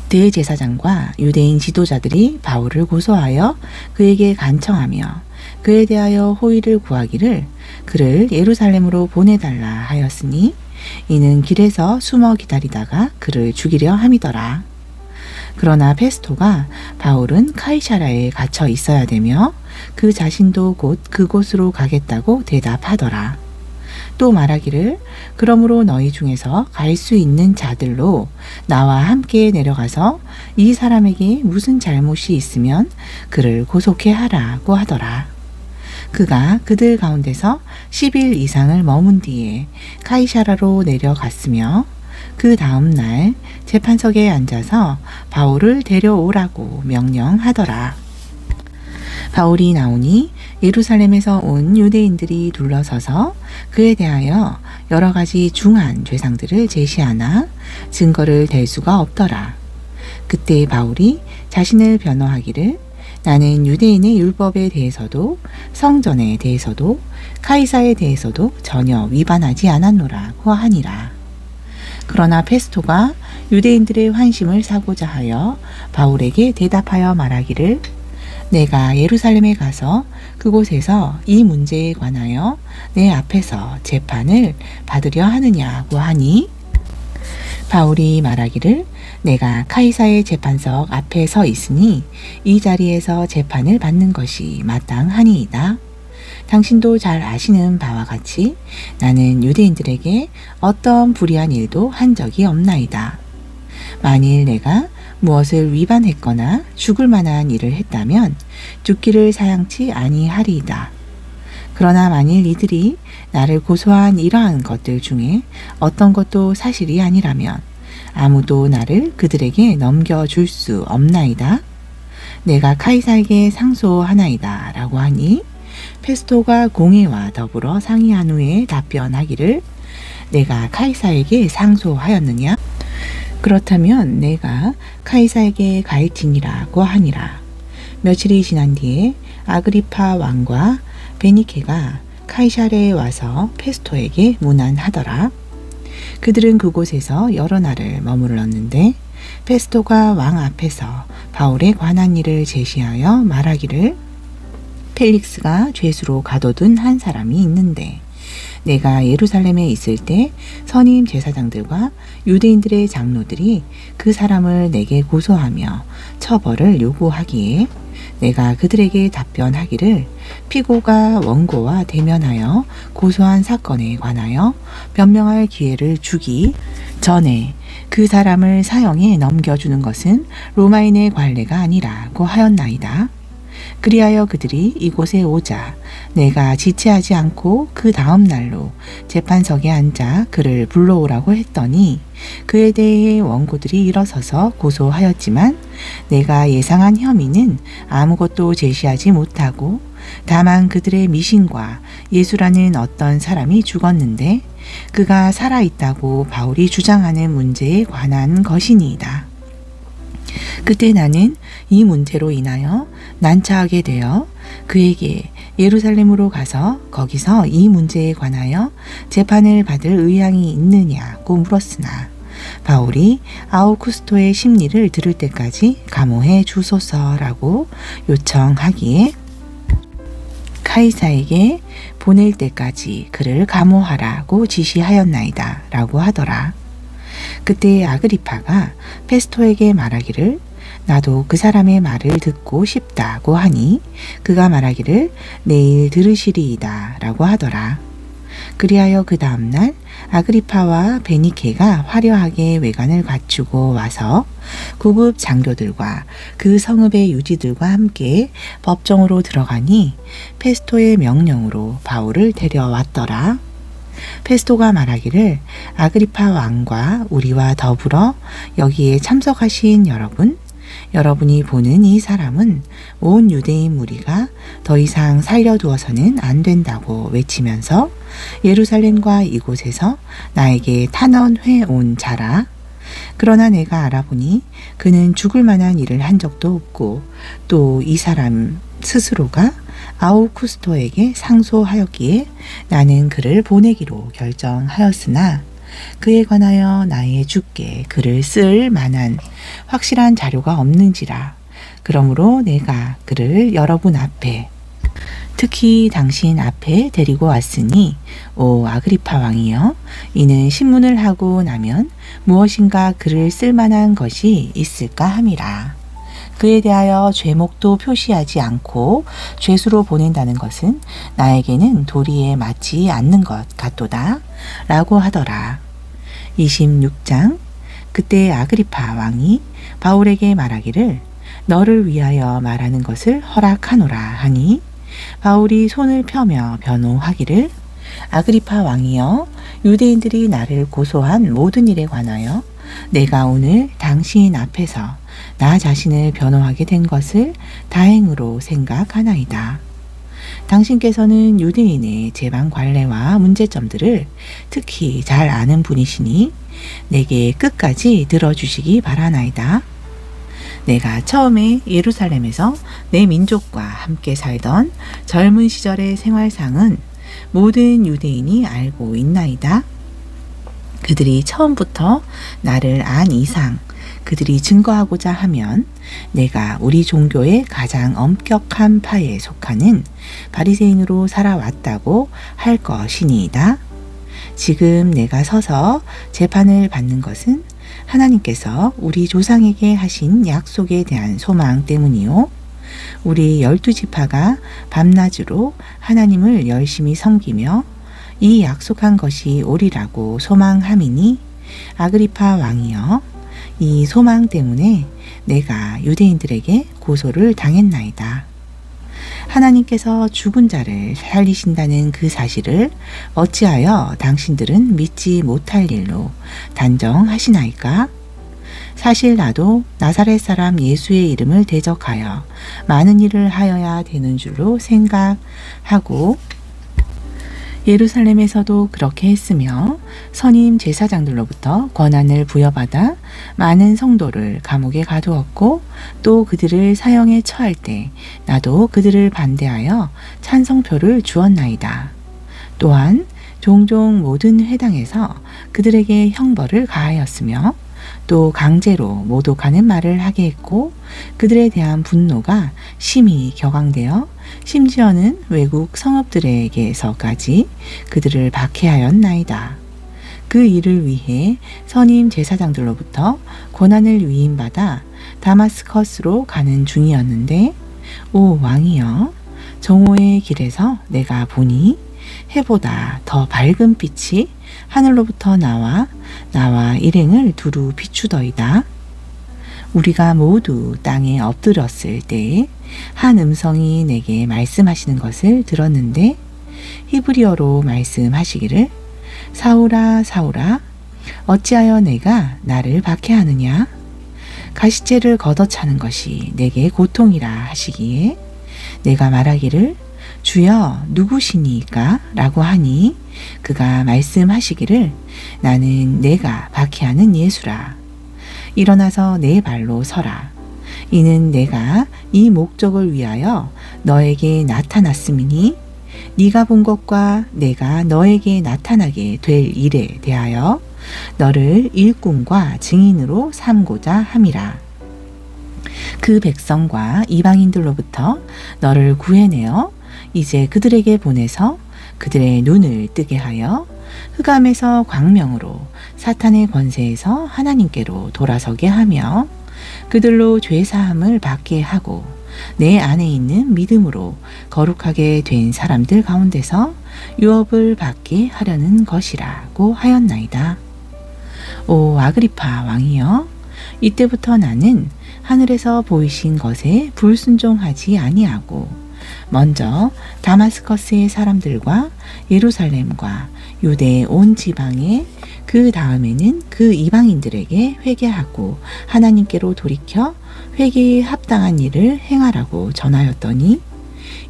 [SPEAKER 1] 대제사장과 유대인 지도자들이 바울을 고소하여 그에게 간청하며 그에 대하여 호의를 구하기를 그를 예루살렘으로 보내달라 하였으니 이는 길에서 숨어 기다리다가 그를 죽이려 함이더라. 그러나 페스토가 바울은 카이사라에 갇혀 있어야 되며 그 자신도 곧 그곳으로 가겠다고 대답하더라. 또 말하기를 그러므로 너희 중에서 갈 수 있는 자들로 나와 함께 내려가서 이 사람에게 무슨 잘못이 있으면 그를 고속해 하라고 하더라. 그가 그들 가운데서 10일 이상을 머문 뒤에 카이사라로 내려갔으며 그 다음 날 재판석에 앉아서 바울을 데려오라고 명령하더라. 바울이 나오니 예루살렘에서 온 유대인들이 둘러서서 그에 대하여 여러 가지 중한 죄상들을 제시하나 증거를 댈 수가 없더라. 그때 바울이 자신을 변호하기를 나는 유대인의 율법에 대해서도 성전에 대해서도 카이사에 대해서도 전혀 위반하지 않았노라고 하니라. 그러나 페스토가 유대인들의 환심을 사고자 하여 바울에게 대답하여 말하기를 내가 예루살렘에 가서 그곳에서 이 문제에 관하여 내 앞에서 재판을 받으려 하느냐고 하니 바울이 말하기를 내가 카이사의 재판석 앞에 서 있으니 이 자리에서 재판을 받는 것이 마땅하니이다. 당신도 잘 아시는 바와 같이 나는 유대인들에게 어떤 불의한 일도 한 적이 없나이다. 만일 내가 무엇을 위반했거나 죽을 만한 일을 했다면 죽기를 사양치 아니하리이다. 그러나 만일 이들이 나를 고소한 이러한 것들 중에 어떤 것도 사실이 아니라면 아무도 나를 그들에게 넘겨줄 수 없나이다. 내가 카이사에게 상소하나이다 라고 하니 페스토가 공회와 더불어 상의한 후에 답변하기를 내가 카이사에게 상소하였느냐? 그렇다면 내가 카이사에게 갈지니라고 하니라. 며칠이 지난 뒤에 아그리파 왕과 베니케가 카이사레에 와서 페스토에게 문안하더라. 그들은 그곳에서 여러 날을 머물렀는데 페스토가 왕 앞에서 바울에 관한 일을 제시하여 말하기를 펠릭스가 죄수로 가둬둔 한 사람이 있는데 내가 예루살렘에 있을 때 선임 제사장들과 유대인들의 장로들이 그 사람을 내게 고소하며 처벌을 요구하기에 내가 그들에게 답변하기를 피고가 원고와 대면하여 고소한 사건에 관하여 변명할 기회를 주기 전에 그 사람을 사형에 넘겨주는 것은 로마인의 관례가 아니라고 하였나이다. 그리하여 그들이 이곳에 오자 내가 지체하지 않고 그 다음 날로 재판석에 앉아 그를 불러오라고 했더니 그에 대해 원고들이 일어서서 고소하였지만 내가 예상한 혐의는 아무것도 제시하지 못하고 다만 그들의 미신과 예수라는 어떤 사람이 죽었는데 그가 살아있다고 바울이 주장하는 문제에 관한 것이니이다. 그때 나는 이 문제로 인하여 난처하게 되어 그에게 예루살렘으로 가서 거기서 이 문제에 관하여 재판을 받을 의향이 있느냐고 물었으나 바울이 아우구스토의 심리를 들을 때까지 감호해 주소서라고 요청하기에 카이사에게 보낼 때까지 그를 감호하라고 지시하였나이다 라고 하더라. 그때 아그리파가 페스토에게 말하기를 나도 그 사람의 말을 듣고 싶다고 하니 그가 말하기를 내일 들으시리이다 라고 하더라. 그리하여 그 다음날 아그리파와 베니케가 화려하게 외관을 갖추고 와서 구급 장교들과 그 성읍의 유지들과 함께 법정으로 들어가니 페스토의 명령으로 바울을 데려왔더라. 페스토가 말하기를 아그리파 왕과 우리와 더불어 여기에 참석하신 여러분이 보는 이 사람은 온 유대인 무리가 더 이상 살려두어서는 안 된다고 외치면서 예루살렘과 이곳에서 나에게 탄원해 온 자라. 그러나 내가 알아보니 그는 죽을 만한 일을 한 적도 없고 또 이 사람 스스로가 아우구스토에게 상소하였기에 나는 그를 보내기로 결정하였으나 그에 관하여 나의 주께 글을 쓸 만한 확실한 자료가 없는지라. 그러므로 내가 그를 여러분 앞에 특히 당신 앞에 데리고 왔으니 오 아그리파 왕이여 이는 신문을 하고 나면 무엇인가 글을 쓸 만한 것이 있을까 함이라. 그에 대하여 죄목도 표시하지 않고 죄수로 보낸다는 것은 나에게는 도리에 맞지 않는 것 같도다 라고 하더라. 26장 그때 아그리파 왕이 바울에게 말하기를 너를 위하여 말하는 것을 허락하노라 하니 바울이 손을 펴며 변호하기를 아그리파 왕이여 유대인들이 나를 고소한 모든 일에 관하여 내가 오늘 당신 앞에서 나 자신을 변호하게 된 것을 다행으로 생각하나이다. 당신께서는 유대인의 제방 관례와 문제점들을 특히 잘 아는 분이시니 내게 끝까지 들어주시기 바라나이다. 내가 처음에 예루살렘에서 내 민족과 함께 살던 젊은 시절의 생활상은 모든 유대인이 알고 있나이다. 그들이 처음부터 나를 안 이상 그들이 증거하고자 하면 내가 우리 종교의 가장 엄격한 파에 속하는 바리새인으로 살아왔다고 할 것이니이다. 지금 내가 서서 재판을 받는 것은 하나님께서 우리 조상에게 하신 약속에 대한 소망 때문이요. 우리 12지파가 밤낮으로 하나님을 열심히 섬기며 이 약속한 것이 오리라고 소망함이니 아그리파 왕이여 이 소망 때문에 내가 유대인들에게 고소를 당했나이다. 하나님께서 죽은 자를 살리신다는 그 사실을 어찌하여 당신들은 믿지 못할 일로 단정하시나이까? 사실 나도 나사렛 사람 예수의 이름을 대적하여 많은 일을 하여야 되는 줄로 생각하고 예루살렘에서도 그렇게 했으며 선임 제사장들로부터 권한을 부여받아 많은 성도를 감옥에 가두었고 또 그들을 사형에 처할 때 나도 그들을 반대하여 찬성표를 주었나이다. 또한 종종 모든 회당에서 그들에게 형벌을 가하였으며 또 강제로 모독하는 말을 하게 했고 그들에 대한 분노가 심히 격앙되어 심지어는 외국 성읍들에게서까지 그들을 박해하였나이다. 그 일을 위해 선임 제사장들로부터 권한을 위임받아 다마스커스로 가는 중이었는데 오 왕이여 정오의 길에서 내가 보니 해보다 더 밝은 빛이 하늘로부터 나와 일행을 두루 비추더이다. 우리가 모두 땅에 엎드렸을 때에 한 음성이 내게 말씀하시는 것을 들었는데 히브리어로 말씀하시기를 사울아 사울아 어찌하여 내가 나를 박해하느냐 가시죄를 걷어차는 것이 내게 고통이라 하시기에 내가 말하기를 주여 누구시니까? 라고 하니 그가 말씀하시기를 나는 내가 박해하는 예수라. 일어나서 내 발로 서라. 이는 내가 이 목적을 위하여 너에게 나타났음이니 네가 본 것과 내가 너에게 나타나게 될 일에 대하여 너를 일꾼과 증인으로 삼고자 함이라. 그 백성과 이방인들로부터 너를 구해내어 이제 그들에게 보내서 그들의 눈을 뜨게 하여 흑암에서 광명으로 사탄의 권세에서 하나님께로 돌아서게 하며 그들로 죄사함을 받게 하고 내 안에 있는 믿음으로 거룩하게 된 사람들 가운데서 유업을 받게 하려는 것이라고 하였나이다. 오 아그리파 왕이여 이때부터 나는 하늘에서 보이신 것에 불순종하지 아니하고 먼저 다마스커스의 사람들과 예루살렘과 유대 온 지방에 그 다음에는 그 이방인들에게 회개하고 하나님께로 돌이켜 회개에 합당한 일을 행하라고 전하였더니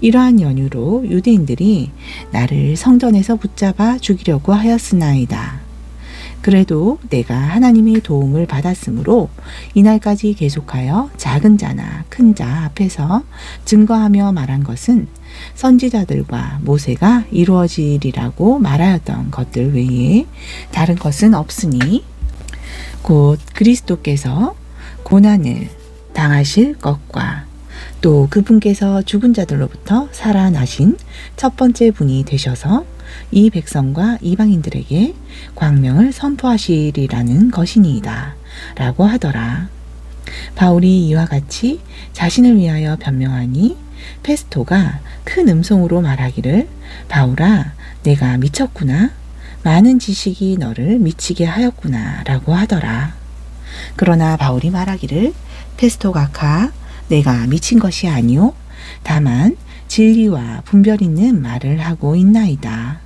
[SPEAKER 1] 이러한 연유로 유대인들이 나를 성전에서 붙잡아 죽이려고 하였으나이다. 그래도 내가 하나님의 도움을 받았으므로 이날까지 계속하여 작은 자나 큰 자 앞에서 증거하며 말한 것은 선지자들과 모세가 이루어지리라고 말하였던 것들 외에 다른 것은 없으니 곧 그리스도께서 고난을 당하실 것과 또 그분께서 죽은 자들로부터 살아나신 첫 번째 분이 되셔서 이 백성과 이방인들에게 광명을 선포하시리라는 것이니이다 라고 하더라. 바울이 이와 같이 자신을 위하여 변명하니 페스토가 큰 음성으로 말하기를 바울아 내가 미쳤구나 많은 지식이 너를 미치게 하였구나 라고 하더라. 그러나 바울이 말하기를 페스토 각하 내가 미친 것이 아니오 다만 진리와 분별 있는 말을 하고 있나이다.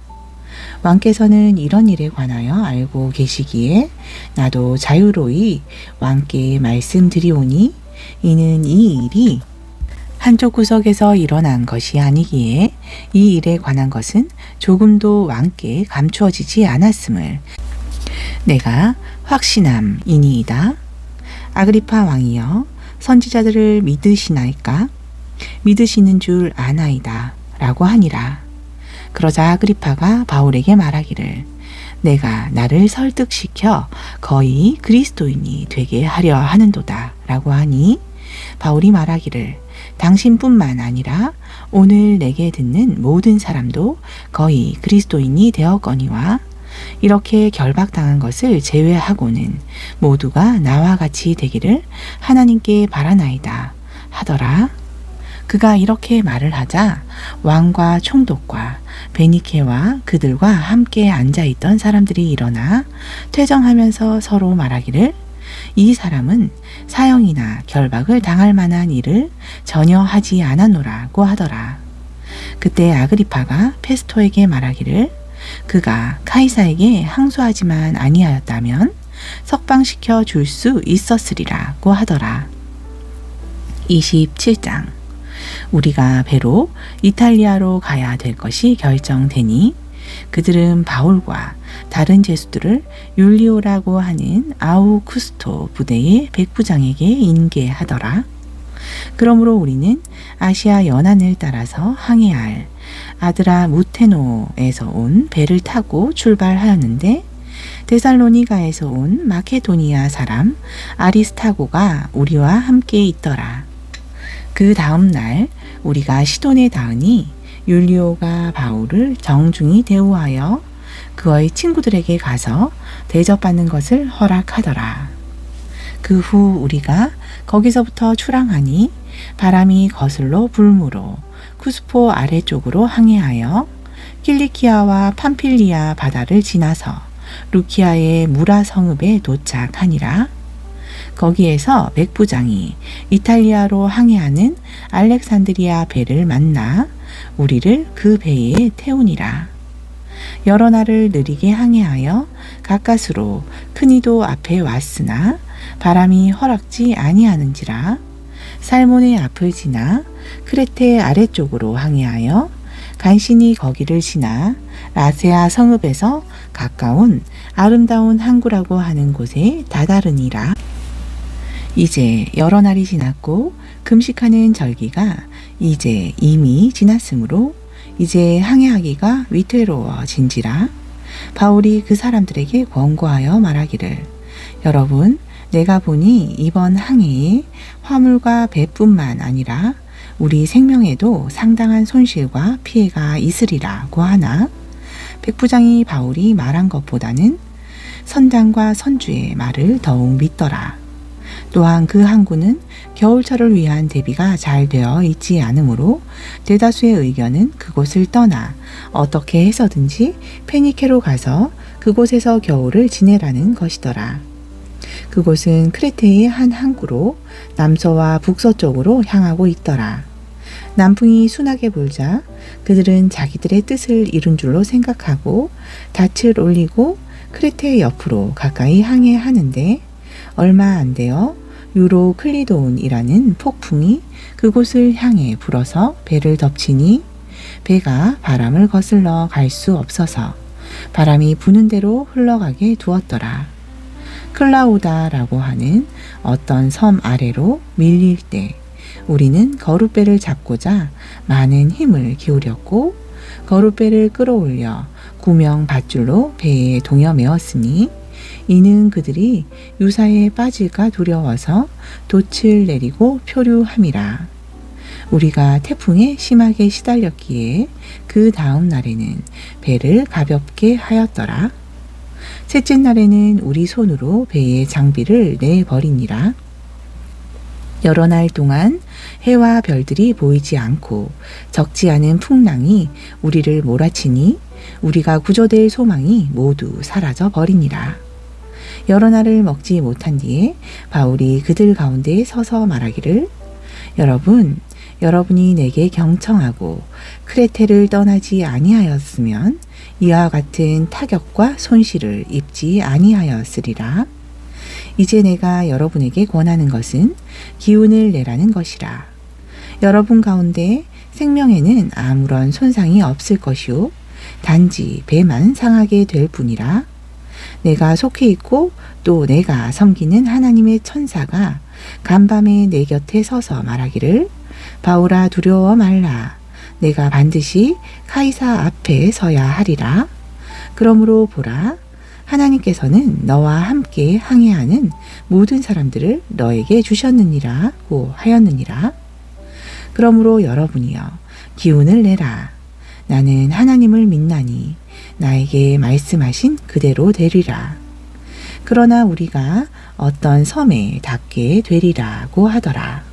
[SPEAKER 1] 왕께서는 이런 일에 관하여 알고 계시기에 나도 자유로이 왕께 말씀드리오니 이는 이 일이 한쪽 구석에서 일어난 것이 아니기에 이 일에 관한 것은 조금도 왕께 감추어지지 않았음을 내가 확신함이니이다. 아그리파 왕이여 선지자들을 믿으시나이까? 믿으시는 줄 아나이다 라고 하니라. 그러자 아그리파가 바울에게 말하기를 내가 나를 설득시켜 거의 그리스도인이 되게 하려 하는도다 라고 하니 바울이 말하기를 당신뿐만 아니라 오늘 내게 듣는 모든 사람도 거의 그리스도인이 되었거니와 이렇게 결박당한 것을 제외하고는 모두가 나와 같이 되기를 하나님께 바라나이다 하더라. 그가 이렇게 말을 하자 왕과 총독과 베니케와 그들과 함께 앉아있던 사람들이 일어나 퇴정하면서 서로 말하기를 이 사람은 사형이나 결박을 당할 만한 일을 전혀 하지 않았노라고 하더라. 그때 아그리파가 페스토에게 말하기를 그가 카이사에게 항소하지만 아니하였다면 석방시켜 줄 수 있었으리라고 하더라. 27장. 우리가 배로 이탈리아로 가야 될 것이 결정되니 그들은 바울과 다른 제수들을 율리오라고 하는 아우구스토 부대의 백부장에게 인계하더라. 그러므로 우리는 아시아 연안을 따라서 항해할 아드라 무테노에서 온 배를 타고 출발하였는데 데살로니가에서 온 마케도니아 사람 아리스타고가 우리와 함께 있더라. 그 다음 날 우리가 시돈에 닿으니 율리오가 바울을 정중히 대우하여 그의 친구들에게 가서 대접받는 것을 허락하더라. 그 후 우리가 거기서부터 출항하니 바람이 거슬러 불므로 쿠스포 아래쪽으로 항해하여 킬리키아와 팜필리아 바다를 지나서 루키아의 무라 성읍에 도착하니라. 거기에서 백부장이 이탈리아로 항해하는 알렉산드리아 배를 만나 우리를 그 배에 태우니라. 여러 날을 느리게 항해하여 가까스로 크니도 앞에 왔으나 바람이 허락지 아니하는지라 살몬의 앞을 지나 크레테 아래쪽으로 항해하여 간신히 거기를 지나 라세아 성읍에서 가까운 아름다운 항구라고 하는 곳에 다다르니라. 이제 여러 날이 지났고 금식하는 절기가 이제 이미 지났으므로 이제 항해하기가 위태로워진지라. 바울이 그 사람들에게 권고하여 말하기를 여러분 내가 보니 이번 항해에 화물과 배뿐만 아니라 우리 생명에도 상당한 손실과 피해가 있으리라고 하나 백부장이 바울이 말한 것보다는 선장과 선주의 말을 더욱 믿더라. 또한 그 항구는 겨울철을 위한 대비가 잘 되어 있지 않으므로 대다수의 의견은 그곳을 떠나 어떻게 해서든지 페니케로 가서 그곳에서 겨울을 지내라는 것이더라. 그곳은 크레테의 한 항구로 남서와 북서쪽으로 향하고 있더라. 남풍이 순하게 불자 그들은 자기들의 뜻을 이룬 줄로 생각하고 닻을 올리고 크레테 옆으로 가까이 항해하는데 얼마 안 되어 유로 클리도온이라는 폭풍이 그곳을 향해 불어서 배를 덮치니 배가 바람을 거슬러 갈 수 없어서 바람이 부는 대로 흘러가게 두었더라. 클라우다라고 하는 어떤 섬 아래로 밀릴 때 우리는 거룻배를 잡고자 많은 힘을 기울였고 거룻배를 끌어올려 구명 밧줄로 배에 동여 메었으니 이는 그들이 유사에 빠질까 두려워서 돛을 내리고 표류함이라. 우리가 태풍에 심하게 시달렸기에 그 다음 날에는 배를 가볍게 하였더라. 셋째 날에는 우리 손으로 배의 장비를 내버리니라. 여러 날 동안 해와 별들이 보이지 않고 적지 않은 풍랑이 우리를 몰아치니 우리가 구조될 소망이 모두 사라져 버리니라. 여러 날을 먹지 못한 뒤에 바울이 그들 가운데 서서 말하기를 여러분이 내게 경청하고 크레테를 떠나지 아니하였으면 이와 같은 타격과 손실을 입지 아니하였으리라. 이제 내가 여러분에게 권하는 것은 기운을 내라는 것이라. 여러분 가운데 생명에는 아무런 손상이 없을 것이요 단지 배만 상하게 될 뿐이라. 내가 속해 있고 또 내가 섬기는 하나님의 천사가 간밤에 내 곁에 서서 말하기를 바울아 두려워 말라. 내가 반드시 카이사 앞에 서야 하리라. 그러므로 보라 하나님께서는 너와 함께 항해하는 모든 사람들을 너에게 주셨느니라고 하였느니라. 그러므로 여러분이여 기운을 내라. 나는 하나님을 믿나니 나에게 말씀하신 그대로 되리라. 그러나 우리가 어떤 섬에 닿게 되리라고 하더라.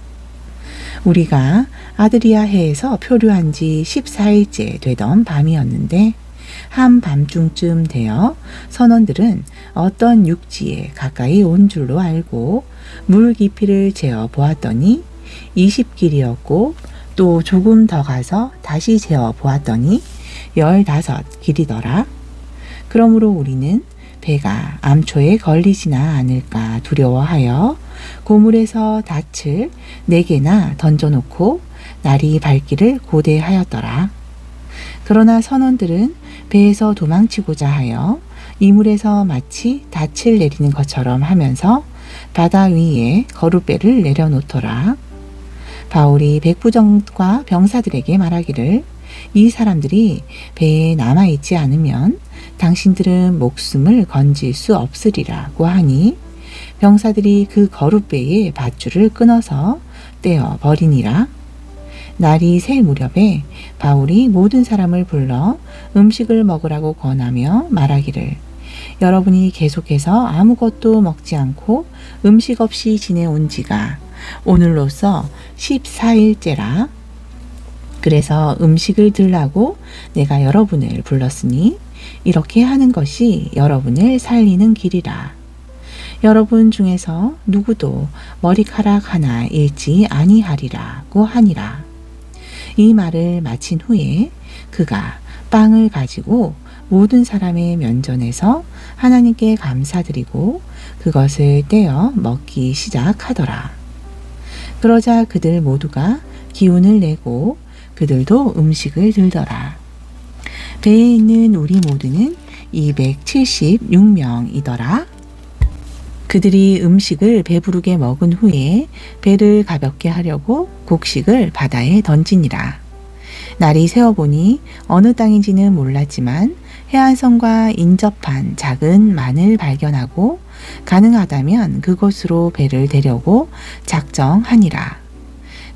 [SPEAKER 1] 우리가 아드리아 해에서 표류한 지 14일째 되던 밤이었는데 한밤중쯤 되어 선원들은 어떤 육지에 가까이 온 줄로 알고 물 깊이를 재어 보았더니 20길이었고 또 조금 더 가서 다시 재어 보았더니 15길이더라. 그러므로 우리는 배가 암초에 걸리지나 않을까 두려워하여 고물에서 닻을 4개나 던져놓고 날이 밝기를 고대하였더라. 그러나 선원들은 배에서 도망치고자 하여 이물에서 마치 닻을 내리는 것처럼 하면서 바다 위에 거룻배를 내려놓더라. 바울이 백부장과 병사들에게 말하기를 이 사람들이 배에 남아있지 않으면 당신들은 목숨을 건질 수 없으리라고 하니 병사들이 그 거룻배의 밧줄을 끊어서 떼어 버리니라. 날이 새 무렵에 바울이 모든 사람을 불러 음식을 먹으라고 권하며 말하기를 여러분이 계속해서 아무것도 먹지 않고 음식 없이 지내온 지가 오늘로써 14일째라. 그래서 음식을 들라고 내가 여러분을 불렀으니 이렇게 하는 것이 여러분을 살리는 길이라. 여러분 중에서 누구도 머리카락 하나 잃지 아니하리라고 하니라. 이 말을 마친 후에 그가 빵을 가지고 모든 사람의 면전에서 하나님께 감사드리고 그것을 떼어 먹기 시작하더라. 그러자 그들 모두가 기운을 내고 그들도 음식을 들더라. 배에 있는 우리 모두는 276명이더라. 그들이 음식을 배부르게 먹은 후에 배를 가볍게 하려고 곡식을 바다에 던지니라. 날이 새어보니 어느 땅인지는 몰랐지만 해안선과 인접한 작은 만을 발견하고 가능하다면 그곳으로 배를 대려고 작정하니라.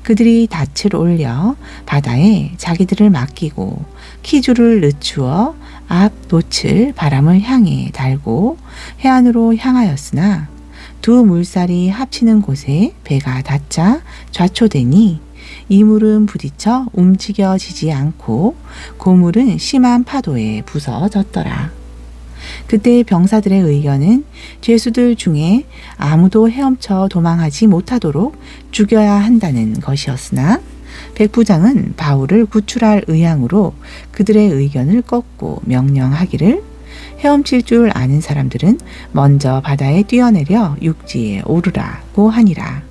[SPEAKER 1] 그들이 닻을 올려 바다에 자기들을 맡기고 키줄을 늦추어 앞 돛을 바람을 향해 달고 해안으로 향하였으나 두 물살이 합치는 곳에 배가 닿자 좌초되니 이물은 부딪혀 움직여지지 않고 고물은 심한 파도에 부서졌더라. 그때 병사들의 의견은 죄수들 중에 아무도 헤엄쳐 도망하지 못하도록 죽여야 한다는 것이었으나 백부장은 바울을 구출할 의향으로 그들의 의견을 꺾고 명령하기를 헤엄칠 줄 아는 사람들은 먼저 바다에 뛰어내려 육지에 오르라고 하니라.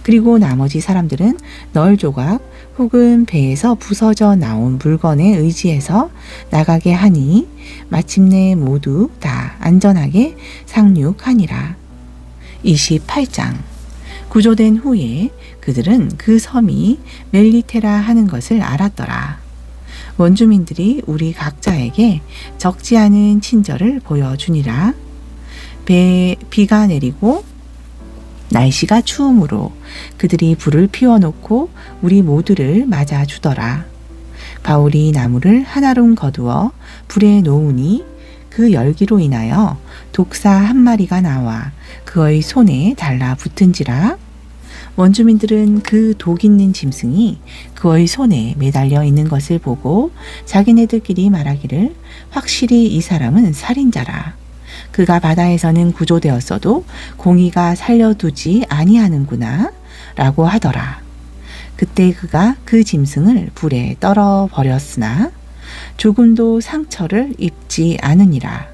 [SPEAKER 1] 그리고 나머지 사람들은 널 조각 혹은 배에서 부서져 나온 물건에 의지해서 나가게 하니 마침내 모두 다 안전하게 상륙하니라. 28장. 구조된 후에 그들은 그 섬이 멜리테라 하는 것을 알았더라. 원주민들이 우리 각자에게 적지 않은 친절을 보여주니라. 배에 비가 내리고 날씨가 추우므로 그들이 불을 피워놓고 우리 모두를 맞아주더라. 바울이 나무를 하나룸 거두어 불에 놓으니 그 열기로 인하여 독사 한 마리가 나와 그의 손에 달라붙은지라. 원주민들은 그 독 있는 짐승이 그의 손에 매달려 있는 것을 보고 자기네들끼리 말하기를 확실히 이 사람은 살인자라. 그가 바다에서는 구조되었어도 공의가 살려두지 아니하는구나 라고 하더라. 그때 그가 그 짐승을 불에 떨어 버렸으나 조금도 상처를 입지 않으니라.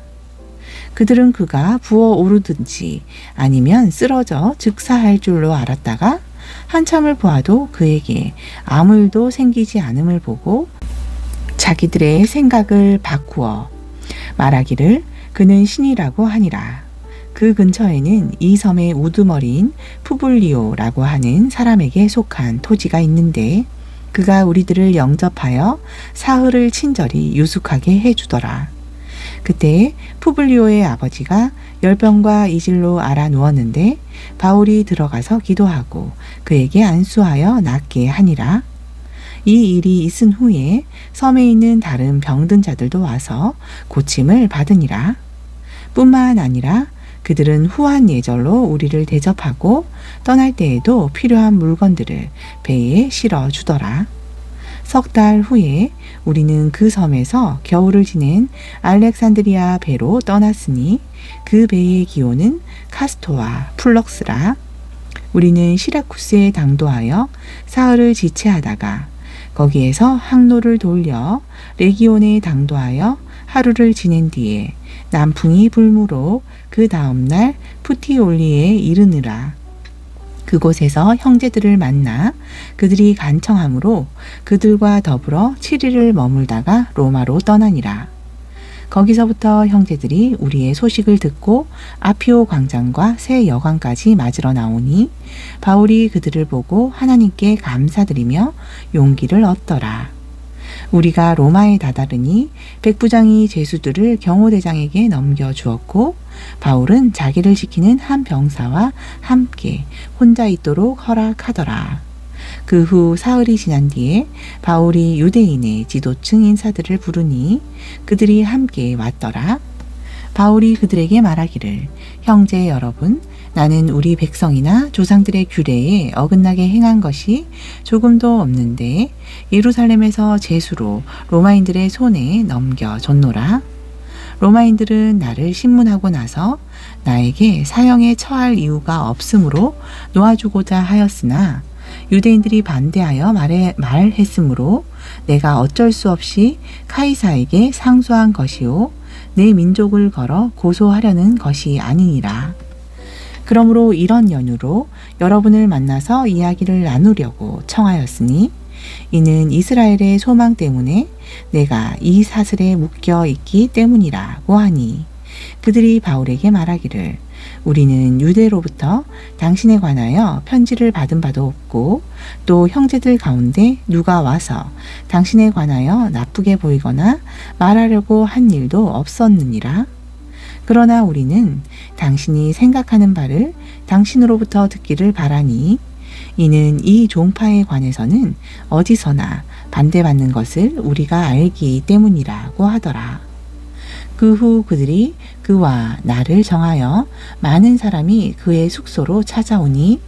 [SPEAKER 1] 그들은 그가 부어오르든지 아니면 쓰러져 즉사할 줄로 알았다가 한참을 보아도 그에게 아무 일도 생기지 않음을 보고 자기들의 생각을 바꾸어 말하기를 그는 신이라고 하니라. 그 근처에는 이 섬의 우두머리인 푸블리오라고 하는 사람에게 속한 토지가 있는데 그가 우리들을 영접하여 사흘을 친절히 유숙하게 해주더라. 그때 푸블리오의 아버지가 열병과 이질로 알아누웠는데 바울이 들어가서 기도하고 그에게 안수하여 낫게 하니라. 이 일이 있은 후에 섬에 있는 다른 병든 자들도 와서 고침을 받으니라. 뿐만 아니라 그들은 후한 예절로 우리를 대접하고 떠날 때에도 필요한 물건들을 배에 실어주더라. 석 달 후에 우리는 그 섬에서 겨울을 지낸 알렉산드리아 배로 떠났으니 그 배의 기호는 카스토와 플럭스라. 우리는 시라쿠스에 당도하여 사흘을 지체하다가 거기에서 항로를 돌려 레기온에 당도하여 하루를 지낸 뒤에 남풍이 불무로 그 다음날 푸티올리에 이르느라. 그곳에서 형제들을 만나 그들이 간청함으로 그들과 더불어 7일을 머물다가 로마로 떠나니라. 거기서부터 형제들이 우리의 소식을 듣고 아피오 광장과 새 여관까지 맞으러 나오니 바울이 그들을 보고 하나님께 감사드리며 용기를 얻더라. 우리가 로마에 다다르니 백부장이 제수들을 경호대장에게 넘겨주었고 바울은 자기를 지키는 한 병사와 함께 혼자 있도록 허락하더라. 그 후 사흘이 지난 뒤에 바울이 유대인의 지도층 인사들을 부르니 그들이 함께 왔더라. 바울이 그들에게 말하기를 형제 여러분, 나는 우리 백성이나 조상들의 규례에 어긋나게 행한 것이 조금도 없는데 예루살렘에서 제수로 로마인들의 손에 넘겨줬노라. 로마인들은 나를 신문하고 나서 나에게 사형에 처할 이유가 없으므로 놓아주고자 하였으나 유대인들이 반대하여 말했으므로 내가 어쩔 수 없이 카이사에게 상소한 것이요 내 민족을 걸어 고소하려는 것이 아니니라. 그러므로 이런 연유로 여러분을 만나서 이야기를 나누려고 청하였으니 이는 이스라엘의 소망 때문에 내가 이 사슬에 묶여 있기 때문이라고 하니 그들이 바울에게 말하기를 우리는 유대로부터 당신에 관하여 편지를 받은 바도 없고 또 형제들 가운데 누가 와서 당신에 관하여 나쁘게 보이거나 말하려고 한 일도 없었느니라. 그러나 우리는 당신이 생각하는 바를 당신으로부터 듣기를 바라니 이는 이 종파에 관해서는 어디서나 반대받는 것을 우리가 알기 때문이라고 하더라. 그 후 그들이 그와 나를 정하여 많은 사람이 그의 숙소로 찾아오니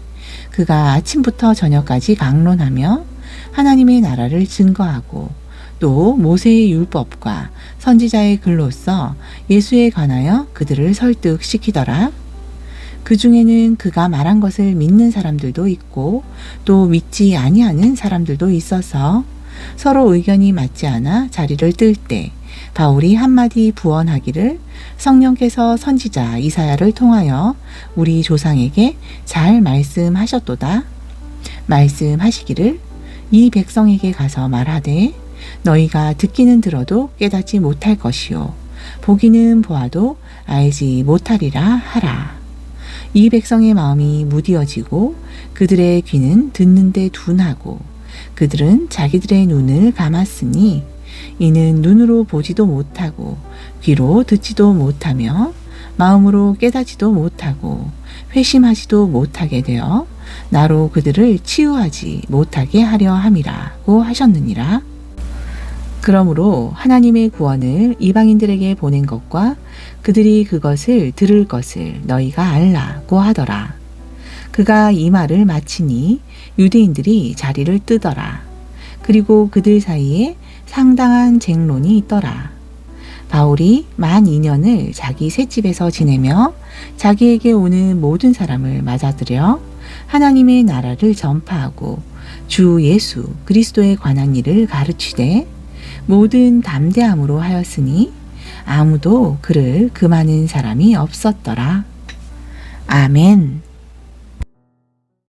[SPEAKER 1] 그가 아침부터 저녁까지 강론하며 하나님의 나라를 증거하고 또 모세의 율법과 선지자의 글로써 예수에 관하여 그들을 설득시키더라. 그 중에는 그가 말한 것을 믿는 사람들도 있고 또 믿지 아니하는 사람들도 있어서 서로 의견이 맞지 않아 자리를 뜰 때 바울이 한마디 부언하기를 성령께서 선지자 이사야를 통하여 우리 조상에게 잘 말씀하셨도다. 말씀하시기를 이 백성에게 가서 말하되 너희가 듣기는 들어도 깨닫지 못할 것이요 보기는 보아도 알지 못하리라 하라. 이 백성의 마음이 무디어지고 그들의 귀는 듣는데 둔하고 그들은 자기들의 눈을 감았으니 이는 눈으로 보지도 못하고 귀로 듣지도 못하며 마음으로 깨닫지도 못하고 회심하지도 못하게 되어 나로 그들을 치유하지 못하게 하려 함이라고 하셨느니라. 그러므로 하나님의 구원을 이방인들에게 보낸 것과 그들이 그것을 들을 것을 너희가 알라고 하더라. 그가 이 말을 마치니 유대인들이 자리를 뜨더라. 그리고 그들 사이에 상당한 쟁론이 있더라. 바울이 만 2년을 자기 셋집에서 지내며 자기에게 오는 모든 사람을 맞아들여 하나님의 나라를 전파하고 주 예수 그리스도에 관한 일을 가르치되 모든 담대함으로 하였으니 아무도 그를 금하는 사람이 없었더라. 아멘.